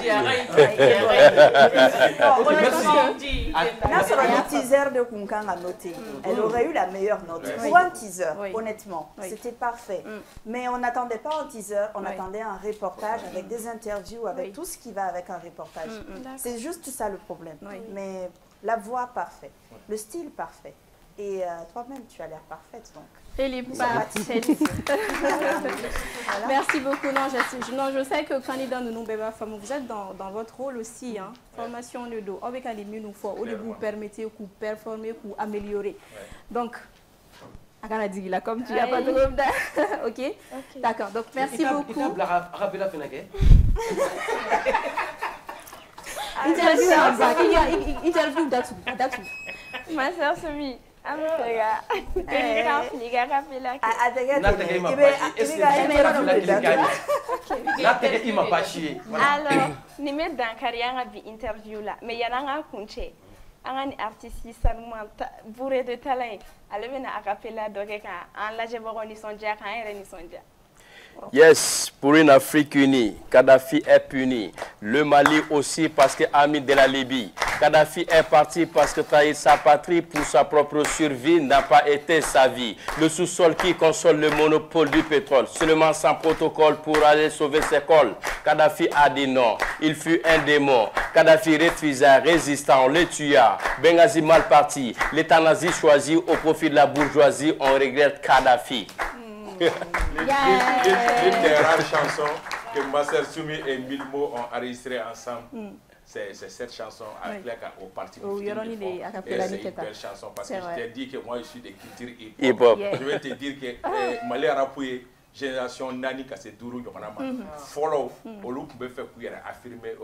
Là, sur un teaser de Kunkan à noter, elle aurait eu la meilleure note. Pour un teaser, honnêtement, c'était parfait. Mais on n'attendait pas un teaser, on attendait un reportage avec des interviews, avec tout ce qui va avec un reportage. C'est juste ça le problème. Mais la voix parfaite, le style parfait. Et toi-même, tu as l'air parfaite, donc. Elle est parfaite. Merci beaucoup. Non, je sais que candidat de nous, vous êtes dans votre rôle aussi. Hein. Formation de dos. Avec les mieux nous faut. Au début, vous permettez de performer, de améliorer. Donc, comme tu n'as pas de groupe. Ok. D'accord. Donc, merci beaucoup. Interview d'Atou. Ma soeur Soumi. Alors, ni me dankari an ka bi interview la mais yana nga kunche an ka ni artiste salement bourré de talent ale bena acapella doke ka an laje bago ni sonja kan yere ni sonja. Yes, pour une Afrique unie, Kadhafi est puni. Le Mali aussi parce que ami de la Libye. Kadhafi est parti parce que trahir sa patrie pour sa propre survie n'a pas été sa vie. Le sous-sol qui console le monopole du pétrole, seulement sans protocole pour aller sauver ses cols. Kadhafi a dit non, il fut un démon. Kadhafi refusa, résistant, le tua. Benghazi mal parti, l'État nazi choisi au profit de la bourgeoisie, on regrette Kadhafi. L'une des rares chansons que Master Soumi et Milmo ont enregistrées ensemble, c'est cette chanson au parti. C'est une belle chanson parce que je t'ai dit que moi je suis de culture hip-hop. Je vais te dire que Malé Arapoué, génération Nani Kassedourou, follow, au look me fait affirmer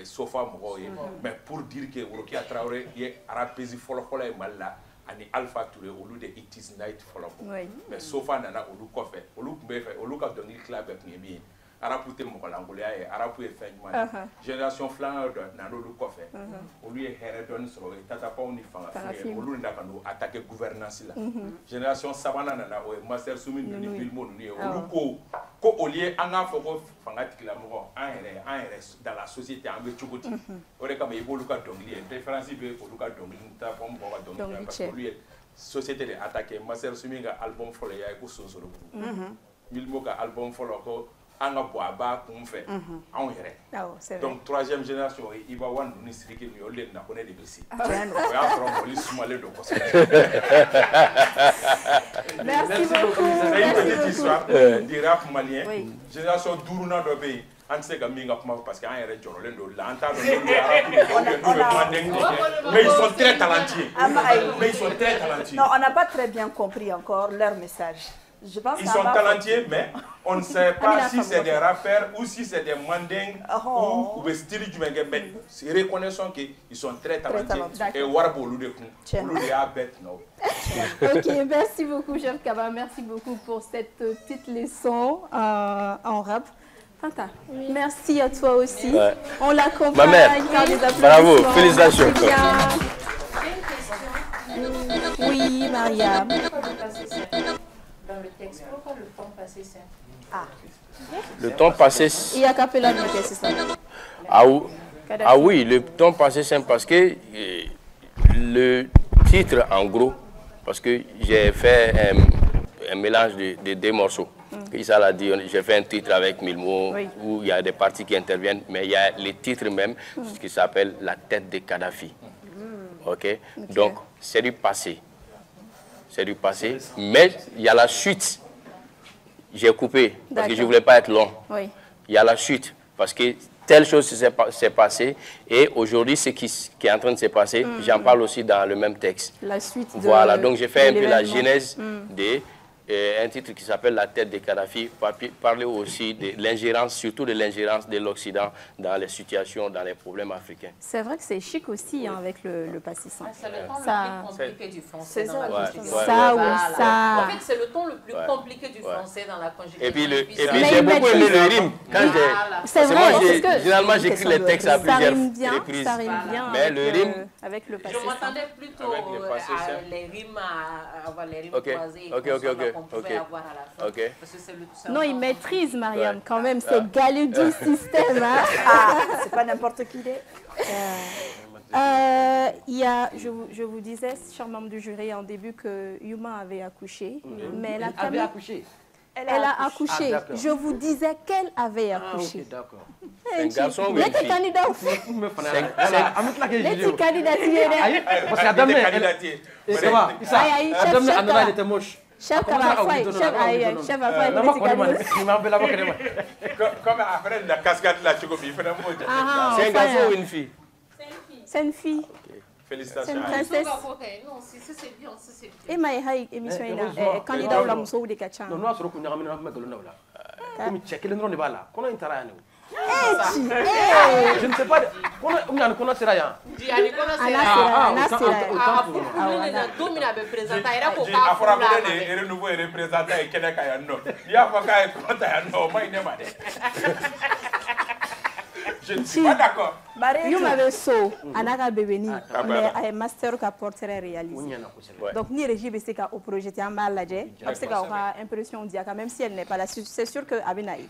Sofa Mogoye, mais pour dire que Uroki Traoré est Arapési follow et Mala. Ani Alpha Touré au lieu de It Is Night follow. Mais Sofa nana au lieu kofe, au lieu ka donner club avec Nemi. Arapouté Mokolangolia et Arapoué Fenyman. Génération flanc nano lu kofe. Au lieu Heredon sur Tata Poni Fanga, au lieu d'akano attaquer gouvernance là. Génération Savana nana au Master Soumi ni Bilmo ni au lieu ko au lieu anga foko fangatik la moko un dans la société en Tchouti. Ore kama ibo luka dongli préférence be ko luka dongli ta pom ko dongli parce que lui société de attaquer Master Soumi ga album folo ya ko sonsoro. Bilmo ga album folo ko anga boaba kumfe en yere. Donc troisième génération il va wan ni siriki ni olé na connaît des bisi. Ya from oli sumale do ko. Merci beaucoup. C'est une petite histoire du rap malien. Génération Dourouna Dobé. On sait que Minga parce qu'il y a un Jorolendo, mais ils sont très talentueux. Mais ils sont très talentueux. Non, on n'a pas très bien compris encore leur message. Je pense ils sont talentueux, mais on ne sait pas si c'est des rappeurs ou si c'est des mandingues ou des styles du Mengue. Mais reconnaissons qu'ils sont très talentueux. Et Warbo Ok, merci beaucoup, Chef Kaba. Merci beaucoup pour cette petite leçon en rap. Tanta, merci à toi aussi. On l'accompagne. Ma mère, bravo, félicitations. Oui, Maria. Dans le texte, pourquoi le temps passé simple? Le temps passé. Il y a Capella de c'est ça. Ah oui, le temps passé simple parce que le titre en gros, parce que j'ai fait un mélange de deux morceaux. Issa l'a dit, j'ai fait un titre avec Milmo où il y a des parties qui interviennent, mais il y a le titre même qui s'appelle La tête de Kadhafi. Ok? Donc, c'est du passé. C'est du passé, mais il y a la suite. J'ai coupé parce que je ne voulais pas être long. Il y a la suite parce que telle chose s'est passée et aujourd'hui, ce qui est en train de se passer, j'en parle aussi dans le même texte. La suite. Voilà, donc j'ai fait un peu la genèse un titre qui s'appelle La tête de Kadhafi, parler aussi de l'ingérence, surtout de l'ingérence de l'Occident dans les situations, dans les problèmes africains. C'est vrai que c'est chic aussi avec le passisme. C'est le ton le plus compliqué du français dans la conjugaison. Ça. En fait, c'est le ton le plus compliqué du français dans la conjugaison. Et puis j'ai beaucoup aimé le rime. C'est vrai, parce que généralement j'écris les textes à plusieurs reprises. Ça rime bien mais le rime avec le passé. Je m'attendais plutôt à les rimes croisées. Qu'on pouvait avoir à la fin. Parce que c'est non, il maîtrise, Mariam, quand même, c'est galé du système. C'est pas n'importe qui il est. Il y a, je vous disais, cher membre du jury, en début que Yuma avait accouché. Mais elle avait accouché. Elle a accouché. Je vous disais qu'elle avait accouché. D'accord. Un garçon ou une fille? Les candidats. Les candidats. Chef comme après la cascade là, tu comprends? C'est un garçon ou une fille? C'est une fille. Félicitations. C'est une princesse. Non, si c'est bien, si c'est bien. Et ma émission est candidat ou la muso ou des kachan. Non, non, c'est qu'on a ramené un peu de l'eau là. Comme checker le nom de bala. Qu'on a intérêt à nous. Je ne sais pas. On a connaissé rien. Je ne suis pas d'accord. Nous m'avons so, anaga bébéni, mais un master qui porterait réalisé. Donc ni régie c'est qu'au projet en bas là, c'est qu'on a impression d'y même si elle n'est pas là, c'est sûr que Abinaï.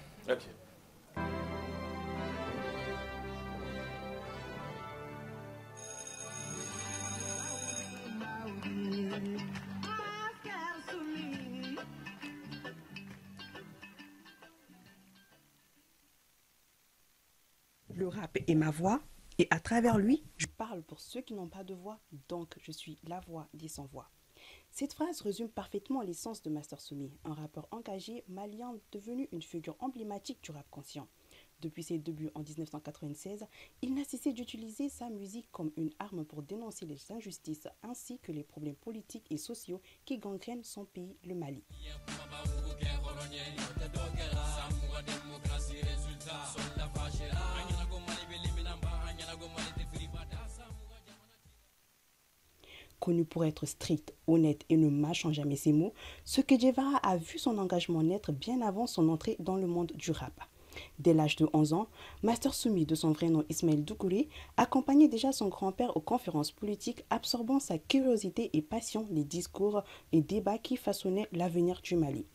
Le rap est ma voix et à travers lui, je parle pour ceux qui n'ont pas de voix, donc je suis la voix des sans-voix. Cette phrase résume parfaitement l'essence de Master Soumi, un rappeur engagé malien devenu une figure emblématique du rap conscient. Depuis ses débuts en 1996, il n'a cessé d'utiliser sa musique comme une arme pour dénoncer les injustices ainsi que les problèmes politiques et sociaux qui gangrènent son pays, le Mali. Connu pour être strict, honnête et ne mâchant jamais ses mots, ce que Guevara a vu son engagement naître bien avant son entrée dans le monde du rap. Dès l'âge de 11 ans, Master Soumi, de son vrai nom Ismaël Doucouré, accompagnait déjà son grand-père aux conférences politiques, absorbant sa curiosité et passion les discours et débats qui façonnaient l'avenir du Mali.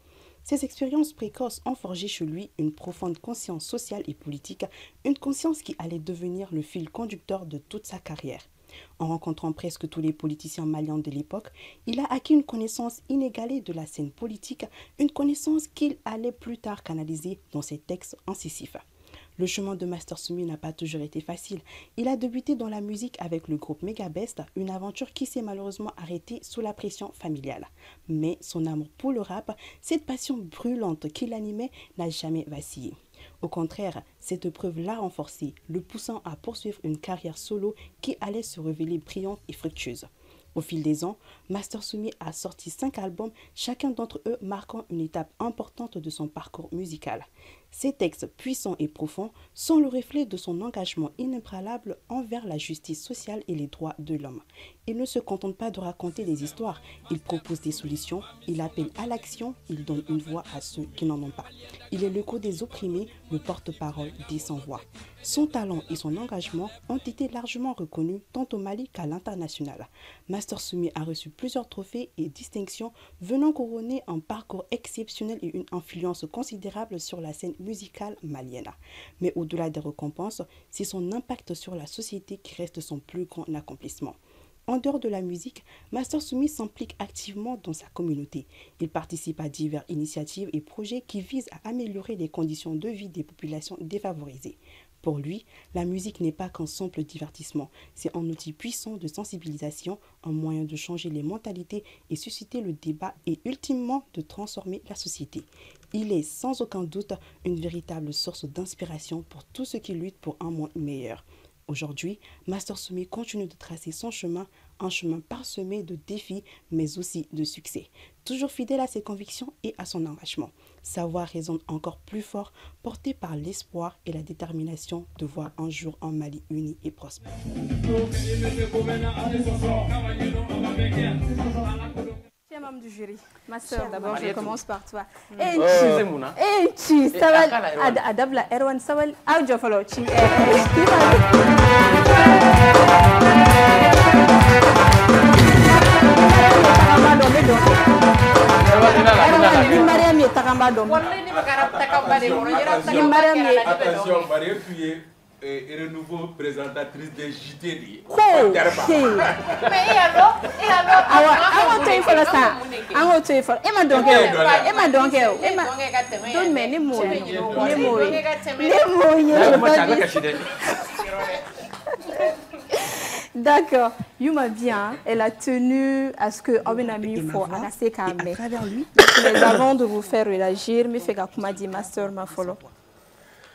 Ces expériences précoces ont forgé chez lui une profonde conscience sociale et politique, une conscience qui allait devenir le fil conducteur de toute sa carrière. En rencontrant presque tous les politiciens maliens de l'époque, il a acquis une connaissance inégalée de la scène politique, une connaissance qu'il allait plus tard canaliser dans ses textes incisifs. Le chemin de Master Soumi n'a pas toujours été facile. Il a débuté dans la musique avec le groupe Megabest, une aventure qui s'est malheureusement arrêtée sous la pression familiale. Mais son amour pour le rap, cette passion brûlante qui l'animait, n'a jamais vacillé. Au contraire, cette preuve l'a renforcé, le poussant à poursuivre une carrière solo qui allait se révéler brillante et fructueuse. Au fil des ans, Master Soumi a sorti 5 albums, chacun d'entre eux marquant une étape importante de son parcours musical. Ces textes puissants et profonds sont le reflet de son engagement inébranlable envers la justice sociale et les droits de l'homme. Il ne se contente pas de raconter des histoires, il propose des solutions, il appelle à l'action, il donne une voix à ceux qui n'en ont pas. Il est l'écho des opprimés, le porte-parole des sans-voix. Son talent et son engagement ont été largement reconnus tant au Mali qu'à l'international. Master Soumi a reçu plusieurs trophées et distinctions venant couronner un parcours exceptionnel et une influence considérable sur la scène musicale malienne. Mais au-delà des récompenses, c'est son impact sur la société qui reste son plus grand accomplissement. En dehors de la musique, Master Soumi s'implique activement dans sa communauté. Il participe à diverses initiatives et projets qui visent à améliorer les conditions de vie des populations défavorisées. Pour lui, la musique n'est pas qu'un simple divertissement, c'est un outil puissant de sensibilisation, un moyen de changer les mentalités et susciter le débat et ultimement de transformer la société. Il est sans aucun doute une véritable source d'inspiration pour tous ceux qui luttent pour un monde meilleur. Aujourd'hui, Master Soumi continue de tracer son chemin un chemin parsemé de défis, mais aussi de succès. Toujours fidèle à ses convictions et à son engagement, sa voix résonne encore plus fort, portée par l'espoir et la détermination de voir un jour un Mali uni et prospère. Chers membres du jury, ma soeur, d'abord je commence par toi. Ça va, Adabla, Erwan, ça va, Adjofalo, Attention, Marie, tu es le nouveau présentatrice de JT. D'accord, Yuma bien, elle a tenu à ce que Abinami faut annoncer quand même. Mais avant de vous faire réagir, me fait comme dit master ma follow.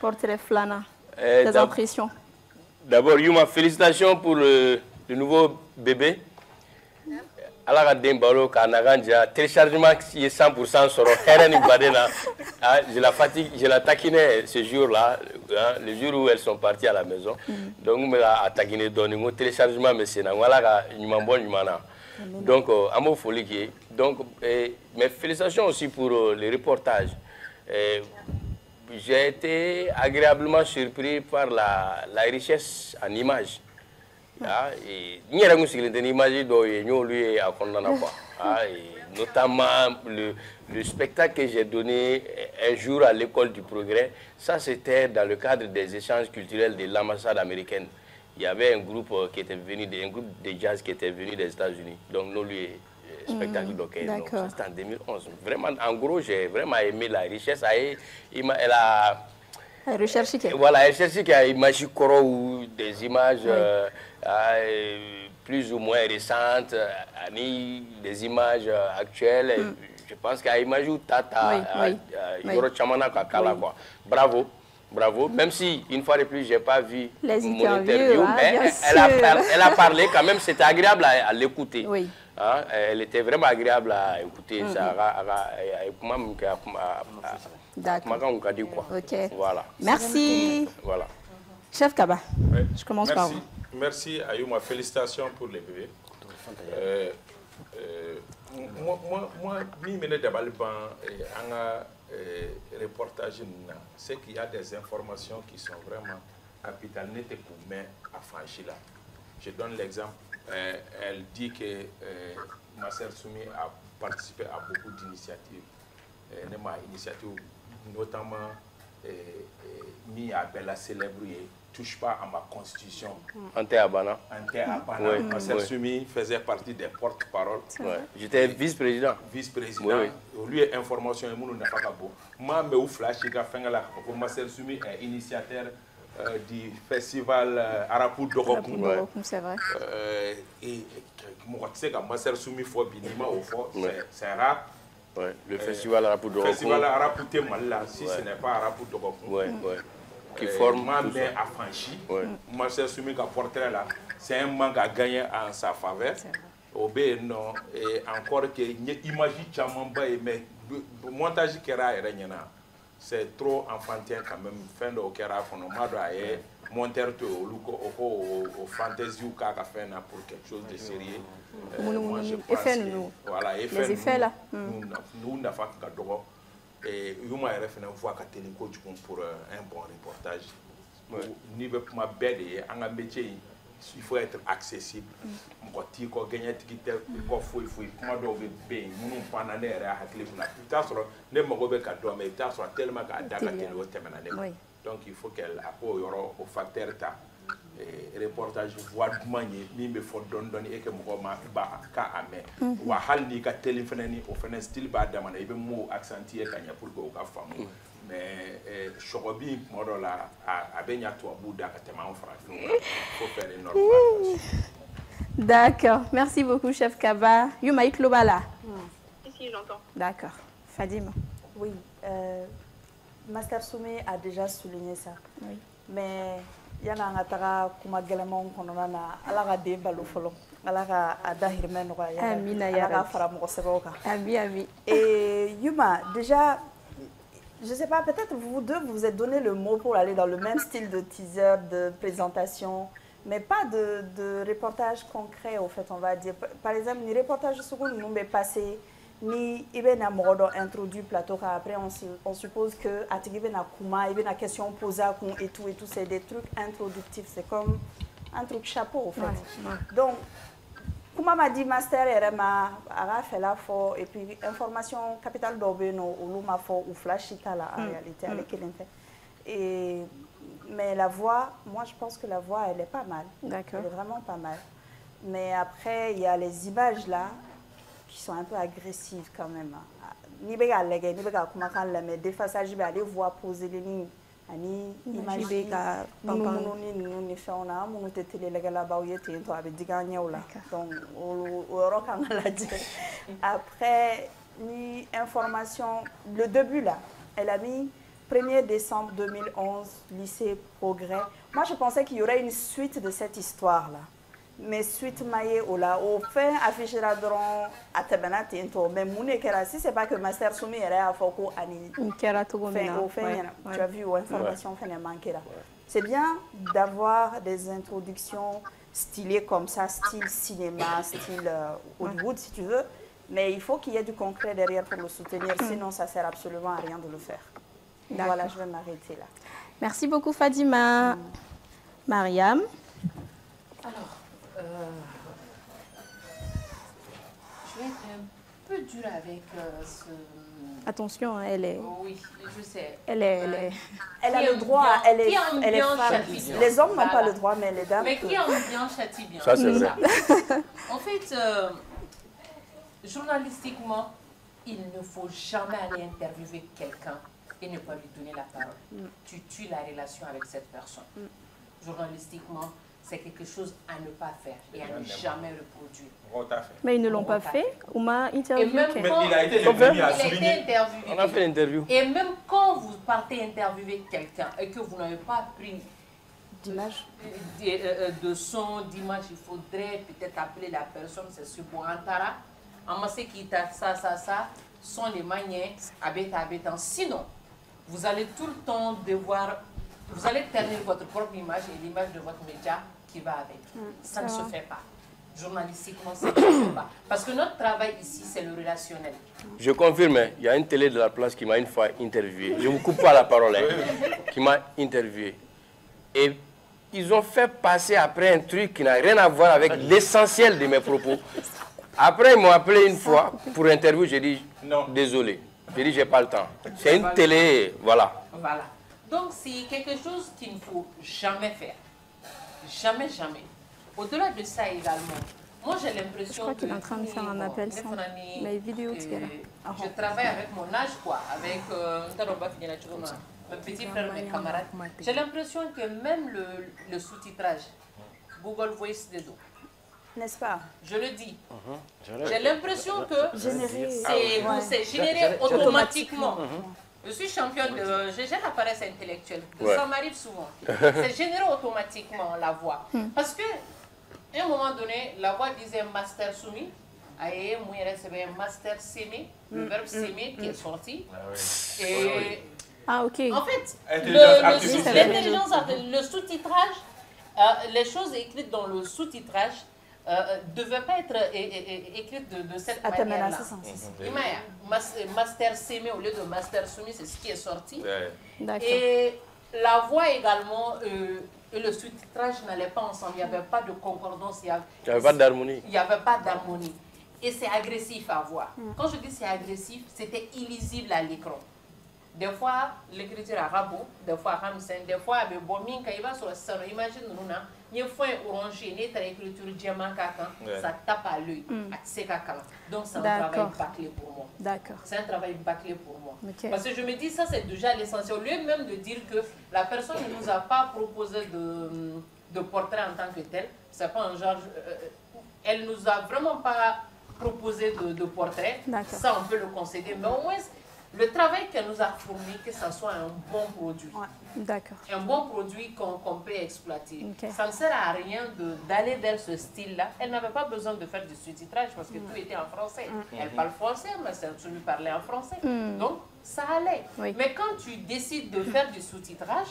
Portrait flana. Des impressions. D'abord, Yuma, félicitations pour le nouveau bébé. Alors, téléchargement qui est 100% sur je la fatigue, je la taquinais ce jour-là, le jour où elles sont parties à la maison. Donc, je l'ai taquiné dans le téléchargement, mais c'est donc, à mon folie. Donc, mes félicitations aussi pour les reportages. J'ai été agréablement surpris par la richesse en images. Notamment le spectacle que j'ai donné un jour à l'école du Progrès, ça c'était dans le cadre des échanges culturels de l'ambassade américaine. Il y avait un groupe qui était venu, un groupe de jazz qui était venu des États-Unis. Donc nous lui spectacle c'était en 2011. Vraiment, en gros, j'ai vraiment aimé la richesse. Elle a recherché qu'il y a des images plus ou moins récentes, des images actuelles. Je pense qu'il y a une image où Tata, Yoro Chamana Kakala, quoi. Bravo. Bravo, même si, une fois de plus, je n'ai pas vu mon interview, mais elle a parlé quand même, c'était agréable à l'écouter. Oui. Elle était vraiment agréable à écouter. Voilà. Merci. Voilà. Chef Kaba, je commence par vous. Merci Ayouma, félicitations pour les bébés. Moi, reportage, c'est qu'il y a des informations qui sont vraiment capitales, nettes pour mettre à franchir là. Je donne l'exemple. Elle dit que Masser Soumi a participé à beaucoup d'initiatives. Notamment mis à Bella célèbre touche pas à ma constitution. Ante Abana. Masser Soumi faisait partie des porte-paroles. J'étais vice-président. Vice-président. Lui est information et nous n'a pas beau. Moi, je suis flash pour Masser Soumi est initiateur du festival Arapou Dorokum. C'est vrai. Et moi, tu sais que Masser Soumi faut binima au fond, c'est rare. Ouais, le festival Arapou Dorokum. Le festival Arapou Temalla, si ce n'est pas Arapou Dorokum. Qui forme affranchi. Masser Soumi qui a portrait là, c'est un manque à gagner en sa faveur. Non, et encore que imagine Chamamba, mais montage qui est c'est trop enfantin quand même. Fin de Okera, monter au fantasy ou pour quelque chose de sérieux. Moi, je pense que, voilà, les effets là. Nous n'avons pas de droit. Et nous avons voix pour un bon reportage. Nous avons un métier. Il faut être accessible. Il faut gagner donc il faut qu'elle apporte au facteur reportage voix de manier me faut donner et que moi ka amé wa hal ni ka téléphone ni au fait style ba damana ibe mo accentuer kanya pour que o ka famu mais chogobi modola abenya to abuda ka tema en français faut faire énormément. D'accord, merci beaucoup chef Kaba. Yumaïk Lobala. Ici j'entends. D'accord. Fadima. Oui, Masser Soumi a déjà souligné ça. Oui. Mais yana nga taga kuma gɛlɛmanw kɔnɔna na ala ka den balo fɔlɔ ala ka a dahirimɛ nɔgɔya amina ya ala ka fara mɔgɔ sɛbɛw kan ami et Yuma déjà je sais pas peut-être vous deux vous êtes donné le mot pour aller dans le même style de teaser de présentation mais pas de reportage concret au fait on va dire par exemple ni reportage sur nous mais passé ni ibena mɔgɔ dɔ introduit plateau après on suppose que atigi bena kuma ibena question posée et tout c'est des trucs introductifs c'est comme un truc chapeau au fait donc kuma m'a dit master yɛrɛ ma a ka fɛla fɔ et puis information capitale dɔw bɛ yen nɔ olu ma fɔ u flash t'a la en réalité ale kelen tɛ et mais la voix moi je pense que la voix elle est pas mal d'accord elle est vraiment pas mal mais après il y a les images là qui sont un peu agressives quand même ni bɛ ka lajɛ ni bɛ ka kumakan lamɛn déphasage bɛ ale voix poser les lignes ani image bɛ ka munumunu ni ninnu ni fɛnw na an minnu tɛ telelɛgɛlabaw ye ten tɔ a bɛ digi an ɲɛw la donc o yɔrɔ kan ka lajɛ après ni information le début là elle a mis 1er décembre 2011 lycée Progrès moi je pensais qu'il y aurait une suite de cette histoire là mais suite maillé au la au fin affiché la dron à tebana tento mais mune kera si c'est pas que master Soumi yɛrɛ y'a fɔ ko ani kera togo min na au fin tu as vu ou information fɛnɛ manqué là c'est bien d'avoir des introductions stylées comme ça style cinéma style Hollywood si tu veux mais il faut qu'il y ait du concret derrière pour le soutenir sinon ça sert absolument à rien de le faire voilà je vais m'arrêter là merci beaucoup Fadima Mariam alors je vais être un peu dure avec ce... Attention, elle est... Oui, je sais. Elle a le droit, elle est femme. Les hommes n'ont pas le droit, mais les dames... Mais qui aime bien châtie bien. Ça, c'est vrai. En fait, journalistiquement, il ne faut jamais aller interviewer quelqu'un et ne pas lui donner la parole. Tu tues la relation avec cette personne. Journalistiquement, c'est quelque chose à ne pas faire et à ne jamais reproduire. Mais ils ne l'ont pas fait. On m'a interviewé. Il a été interviewé. On a fait l'interview. Et même quand vous partez interviewer quelqu'un et que vous n'avez pas pris d'image, de son, d'image, il faudrait peut-être appeler la personne, c'est ce bon Antara. Amassé qui t'a ça, sont les manières, abétant. Sinon, vous allez tout le temps devoir, vous allez ternir votre propre image et l'image de votre média qui va avec. Ça ne se fait pas. Journalistiquement, ça ne se fait pas. Parce que notre travail ici, c'est le relationnel. Je confirme, il y a une télé de la place qui m'a une fois interviewé. Je ne vous coupe pas la parole, qui m'a interviewé. Et ils ont fait passer après un truc qui n'a rien à voir avec l'essentiel de mes propos. Après, ils m'ont appelé une fois pour interview, j'ai dit non. Désolé. J'ai dit j'ai pas le temps. C'est une télé, voilà. Voilà. Donc c'est quelque chose qu'il ne faut jamais faire. Jamais, jamais. Au-delà de ça également, moi j'ai l'impression que... Je crois qu'il est en train de faire un appel sans les vidéos. Je travaille avec mon âge, quoi, avec mes petits frères, mes camarades. J'ai l'impression que même le sous-titrage, Google Voice des autres, n'est-ce pas? Je le dis. J'ai l'impression que c'est généré automatiquement. Je suis championne de... J'ai la paresse intellectuelle. Ça m'arrive souvent. C'est généré automatiquement, la voix. Parce que, à un moment donné, la voix disait master soumis. Et moi, il y un master s'aimer, le verbe s'aimer qui est sorti. Et... Ah, ok. En fait, l'intelligence, le sous-titrage, les choses écrites dans le sous-titrage ne devaient pas être écrites de cette manière-là. Master s'aimer au lieu de master soumis, c'est ce qui est sorti. Et la voix également, et le sous-titrage n'allaient pas ensemble. Il n'y avait pas de concordance. Il n'y avait pas d'harmonie. Il n'y avait pas d'harmonie. Et c'est agressif à voir. Quand je dis c'est agressif, c'était illisible à l'écran. Des fois, l'écriture à rabot, des fois à Ramsen, des fois à Bomin, quand il va sur le salon, imagine nous, il y a un foin orangé, il y a une écriture diamant, ça tape à l'œil, donc c'est un travail bâclé pour moi. D'accord. C'est un travail bâclé pour moi. Parce que je me dis, ça c'est déjà l'essentiel. Au lieu même de dire que la personne ne nous a pas proposé de portrait en tant que tel, c'est pas un genre... elle nous a vraiment pas proposé de portrait, ça on peut le concéder, mais au moins... le travail qu'elle nous a fourni, que ce soit un bon produit. D'accord. Un bon produit qu'on peut exploiter. Okay. Ça ne sert à rien d'aller vers ce style-là. Elle n'avait pas besoin de faire du sous-titrage parce que tout était en français. Elle parle français, mais elle lui parlait en français. Donc, ça allait. Oui. Mais quand tu décides de faire du sous-titrage,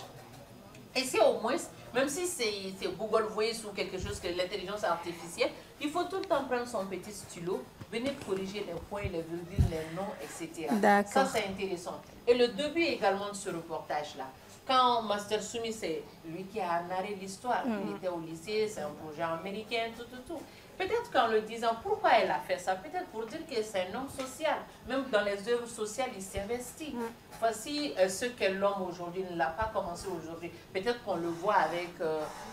essaie au moins, même si c'est Google Voice ou quelque chose que l'intelligence artificielle, il faut tout le temps prendre son petit stylo, venir corriger les points, les virgules, les noms, etc. Ça, c'est intéressant. Et le début également de ce reportage-là, quand Master Soumi, c'est lui qui a narré l'histoire, il était au lycée, c'est un projet américain, tout. Peut-être qu'en le disant, pourquoi elle a fait ça? Peut-être pour dire que c'est un homme social. Même dans les œuvres sociales, il s'investit. Voici ce que l'homme aujourd'hui ne l'a pas commencé aujourd'hui. Peut-être qu'on le voit avec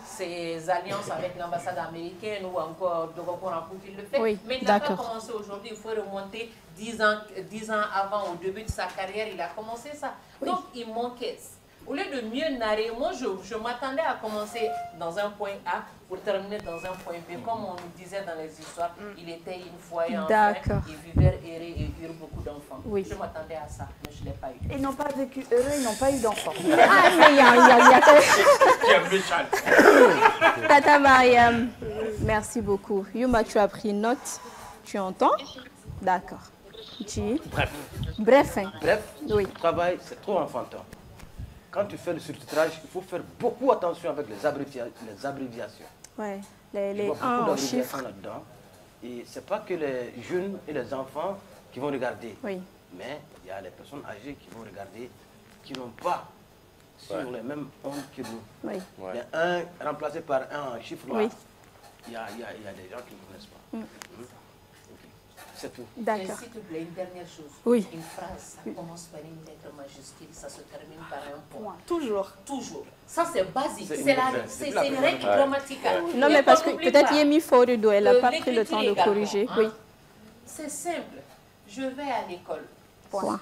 ses alliances avec l'ambassade américaine ou encore de Gokorampo qui le fait. Oui, mais il n'a pas commencé aujourd'hui. Il faut remonter 10 ans avant, au début de sa carrière, il a commencé ça. Donc, il manquait. Au lieu de mieux narrer, moi je m'attendais à commencer dans un point A pour terminer dans un point B. Comme on nous disait dans les histoires, il était une fois et enfin, ils vivaient errer et eurent beaucoup d'enfants. Oui. Je m'attendais à ça, mais je ne l'ai pas eu. Ils n'ont pas vécu heureux, ils n'ont pas eu d'enfants. Ah, mais il y a Tata Mariam, merci beaucoup. Yuma, tu as pris note, tu entends? D'accord. Bref. Oui. Le travail, c'est trop enfantin. Quand tu fais le sous-titrage, il faut faire beaucoup attention avec les abréviations. Ouais, les chiffres là-dedans. Et c'est pas que les jeunes et les enfants qui vont regarder. Oui. Mais il y a les personnes âgées qui vont regarder, qui n'ont pas sur les mêmes ondes que nous. Oui. Mais un remplacé par un chiffre là, oui. Il y a des gens qui ne connaissent pas. C'est tout. D'accord. S'il te plaît, une dernière chose. Oui. Une phrase, ça commence par une lettre majuscule, ça se termine par un point. Toujours. Ça, c'est basique. C'est une règle grammaticale. Non, mais parce que peut-être Yemi Forido, elle n'a pas pris le temps de corriger. Oui. C'est simple. Je vais à l'école. Point.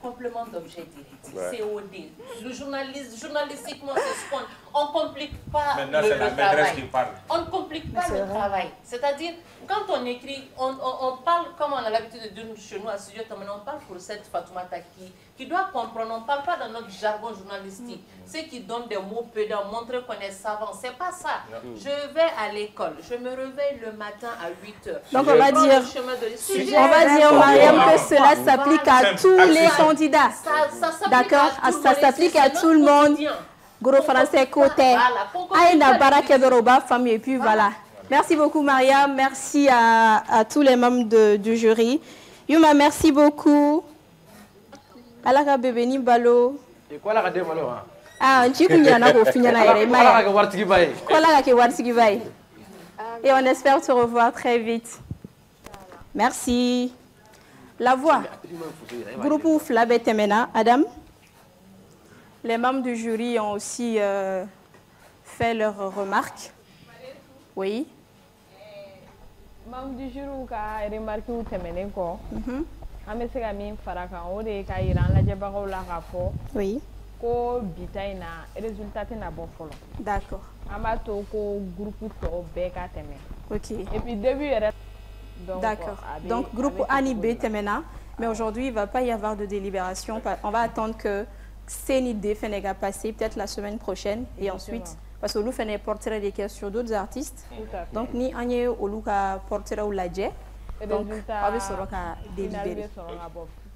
Complément d'objet direct. COD. Le journalistiquement, c'est ce qu'on... On ne complique pas le travail. On ne complique pas le travail. C'est-à-dire, quand on écrit, on parle comme on a l'habitude de dire chez nous à Studio Tamana, on parle pour cette Fatoumata qui doit comprendre. On ne parle pas dans notre jargon journalistique. Ceux qui donnent des mots pédants, montrer qu'on est savant, c'est pas ça. Je vais à l'école, je me réveille le matin à 8h. Donc on va dire, Mariam, que cela s'applique à tous les candidats. D'accord? Ça s'applique à tout le monde. Gros français côté. Aïna Barakeboroba, famille, et puis voilà. Merci beaucoup, Mariam. Merci à tous les membres du jury. Yuma, merci beaucoup. Alaka bébé ni balo. Et quoi la radio balo? Ah, tu connais na ko finyana ere maya. Kola ke wartigi bay. Et on espère te revoir très vite. Merci. La voix. Groupe Flabé Temena, Adam. Les membres du jury ont aussi fait leurs remarques. Oui. Membres du jury ont remarqué ou Temene ko. Amese ka min faraka o de ka iran la jebagaw la ka fo. Oui. Ko bitaina résultat na bon folo. D'accord. Amato ko groupe to be ka teme. OK. Et puis début d'accord. Donc groupe Ani B Temena, mais aujourd'hui il va pas y avoir de délibération. On va attendre que Sénidé Fenega passer peut-être la semaine prochaine et ensuite parce que nous faisons des portraits des questions sur d'autres artistes. Donc ni Anye Oluka portrait ou ladje. Donc on va soro ka délibérer.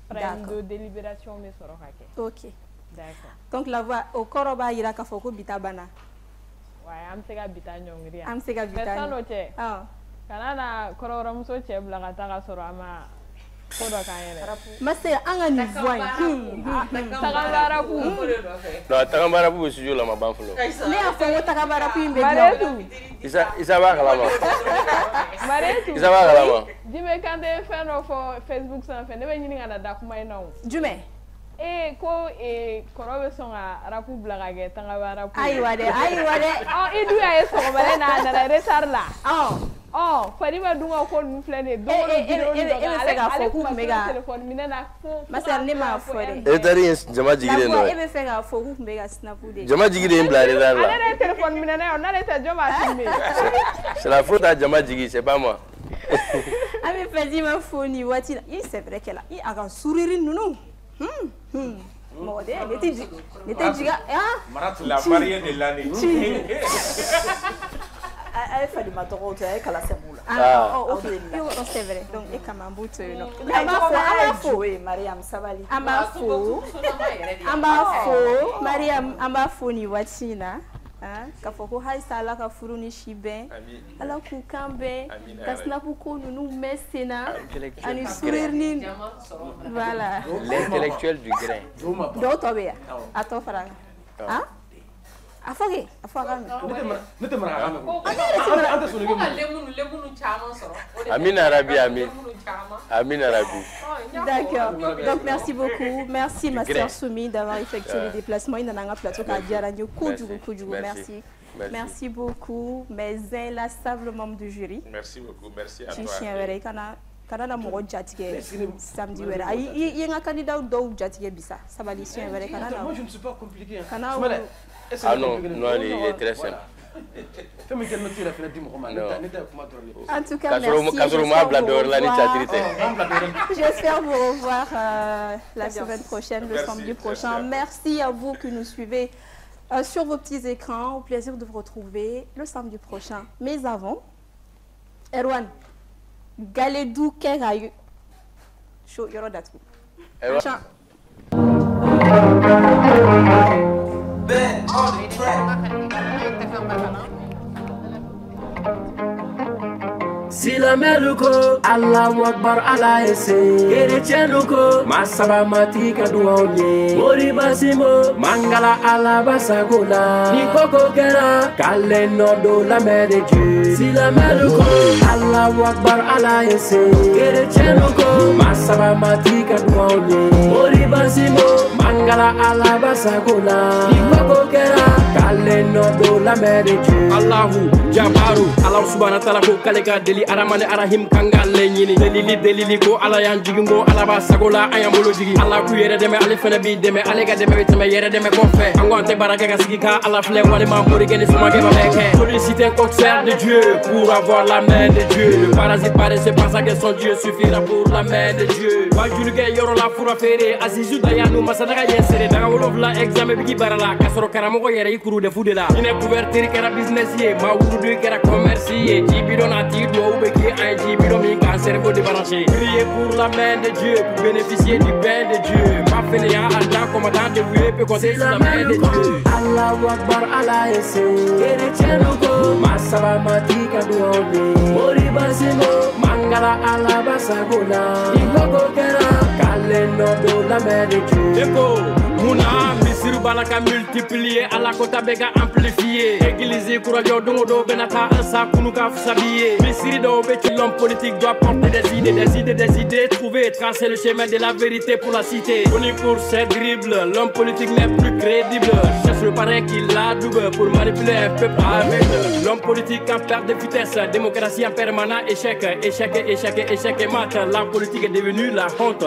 D'accord. De délibération mais soro ka. OK. D'accord. Donc la voix au Koroba ira ka foko bitabana. Ouais, am sega bitanyongri. Am sega bitanyong. Ah. Kanana korora muso che blaga ta ka soro ama kodo kanyere. Master anga ni voix. Takabarapu. No, takabarapu studio la mabanfulo. Me afo takabarapu imbe. Maretu. Isa ba kalama. Maretu. Isa ba kalama. Jime kande fan of Facebook sans fin. Nebe nyini ngana dakuma ino. Jume. Ko korobe songa rapu blaga ge takabarapu. Ayi wade. Oh, idu ya so bale na retard la. Oh, Fadima dunga ko nuflene do fega fo ku mega téléphone minena Master ne ma fore etari jama jigire no ebe fega fo ku mega snapu de jama jigire imblare là ale téléphone minena on ale ta jama timé c'est la faute à jama jigi c'est pas moi Ami Fadima foni wati c'est vrai qu'elle a un sourire nounou La mariée de l'année. Elle fait du matoro, tu as classé moula. Ok, c'est vrai. Donc, et comme un bout, non. Mariam Sabali. Mariam, amba foni watina. Kafoko hai sala ka furu ni shibe. Ala ku kambe. Kasna ko nunu mesena. Ani surirni. Voilà. L'intellectuel du grain. Do to be. Ato faranga. Hein? Afoge, afoga. Amin Arabi, Amin. Amin Arabi. D'accord. Donc merci beaucoup. Merci ma sœur Soumi d'avoir effectué le déplacement. Il y a un plateau qui a dit à merci. Merci beaucoup. Mes inlassables membres du jury. Merci beaucoup. Merci à toi. Kanana mo jatige samedi wera yi nga candidat do jatige bisa sabali sien wera kanana moi je ne suis pas compliqué ah non non il est très simple en tout cas merci j'espère vous revoir la semaine prochaine le samedi prochain merci à vous qui nous suivez sur vos petits écrans au plaisir de vous retrouver le samedi prochain mais avant Erwan Galedou Kerayu. Show your that. Ben on the track. Silameluko, Allahu Akbar Allah ese. Kerecheluko, masaba matika duaonye. Mori basimo, mangala Allah basagola. Nikoko kera, kale nodo la mere Dieu. Silameluko, Allahu Akbar Allah ese. Kerecheluko, masaba matika duaonye. Mori basimo, mangala Allah basagola. Nikoko kera, kale nodo la mere Dieu. Allahu Jabaru, Allah subhanahu wa ta'ala ko kalega deli aramane arahim kangalle nyini delili ko ala yan jigingo ala ba sagola ayamolo jigi ala ku yere deme ale fene bi deme ale ga deme bitme yere deme ko fe angonte baraka ga sigika ala fle wale ma mori gene suma ge ba meke solliciter concert de Dieu pour avoir la main de Dieu le parasite paraissait pas sa question Dieu suffira pour la main de Dieu wajuluge yoro la fura fere azizu dayanu masadaga yesere daga wolof la examen bi barala kasoro karamo ko yere ikuru de fudela ine couverture kera business ye ma wudu kera commerce ye jibidonati do qui a dit un cerveau débranché. Priez pour la main de Dieu, pour bénéficier du pain de Dieu. Pas fainéant, Allah, commandant de vous, peut compter sur la main de Dieu. Allahu Akbar, Allah ese. Kerecheluko, masaba matika duaone. Mori basimo, mangala Allah basagola. Nikoko kera, kale nodo la main de Dieu. Eko, Muna, Misiru Balaka multiplié, Allah kota bega amplifié. Église Kouradio Dongodo Benata Ansa Kunuka Fsabié. Misiri l'homme politique doit porter des idées, trouver et tracer le chemin de la vérité pour la cité. Connu pour ses dribbles, l'homme politique n'est plus crédible. Cherche le parrain qui la double pour manipuler un peuple aveugle. L'homme politique en perte de vitesse, démocratie en permanent échec, échec et mat. La politique est devenue la honte.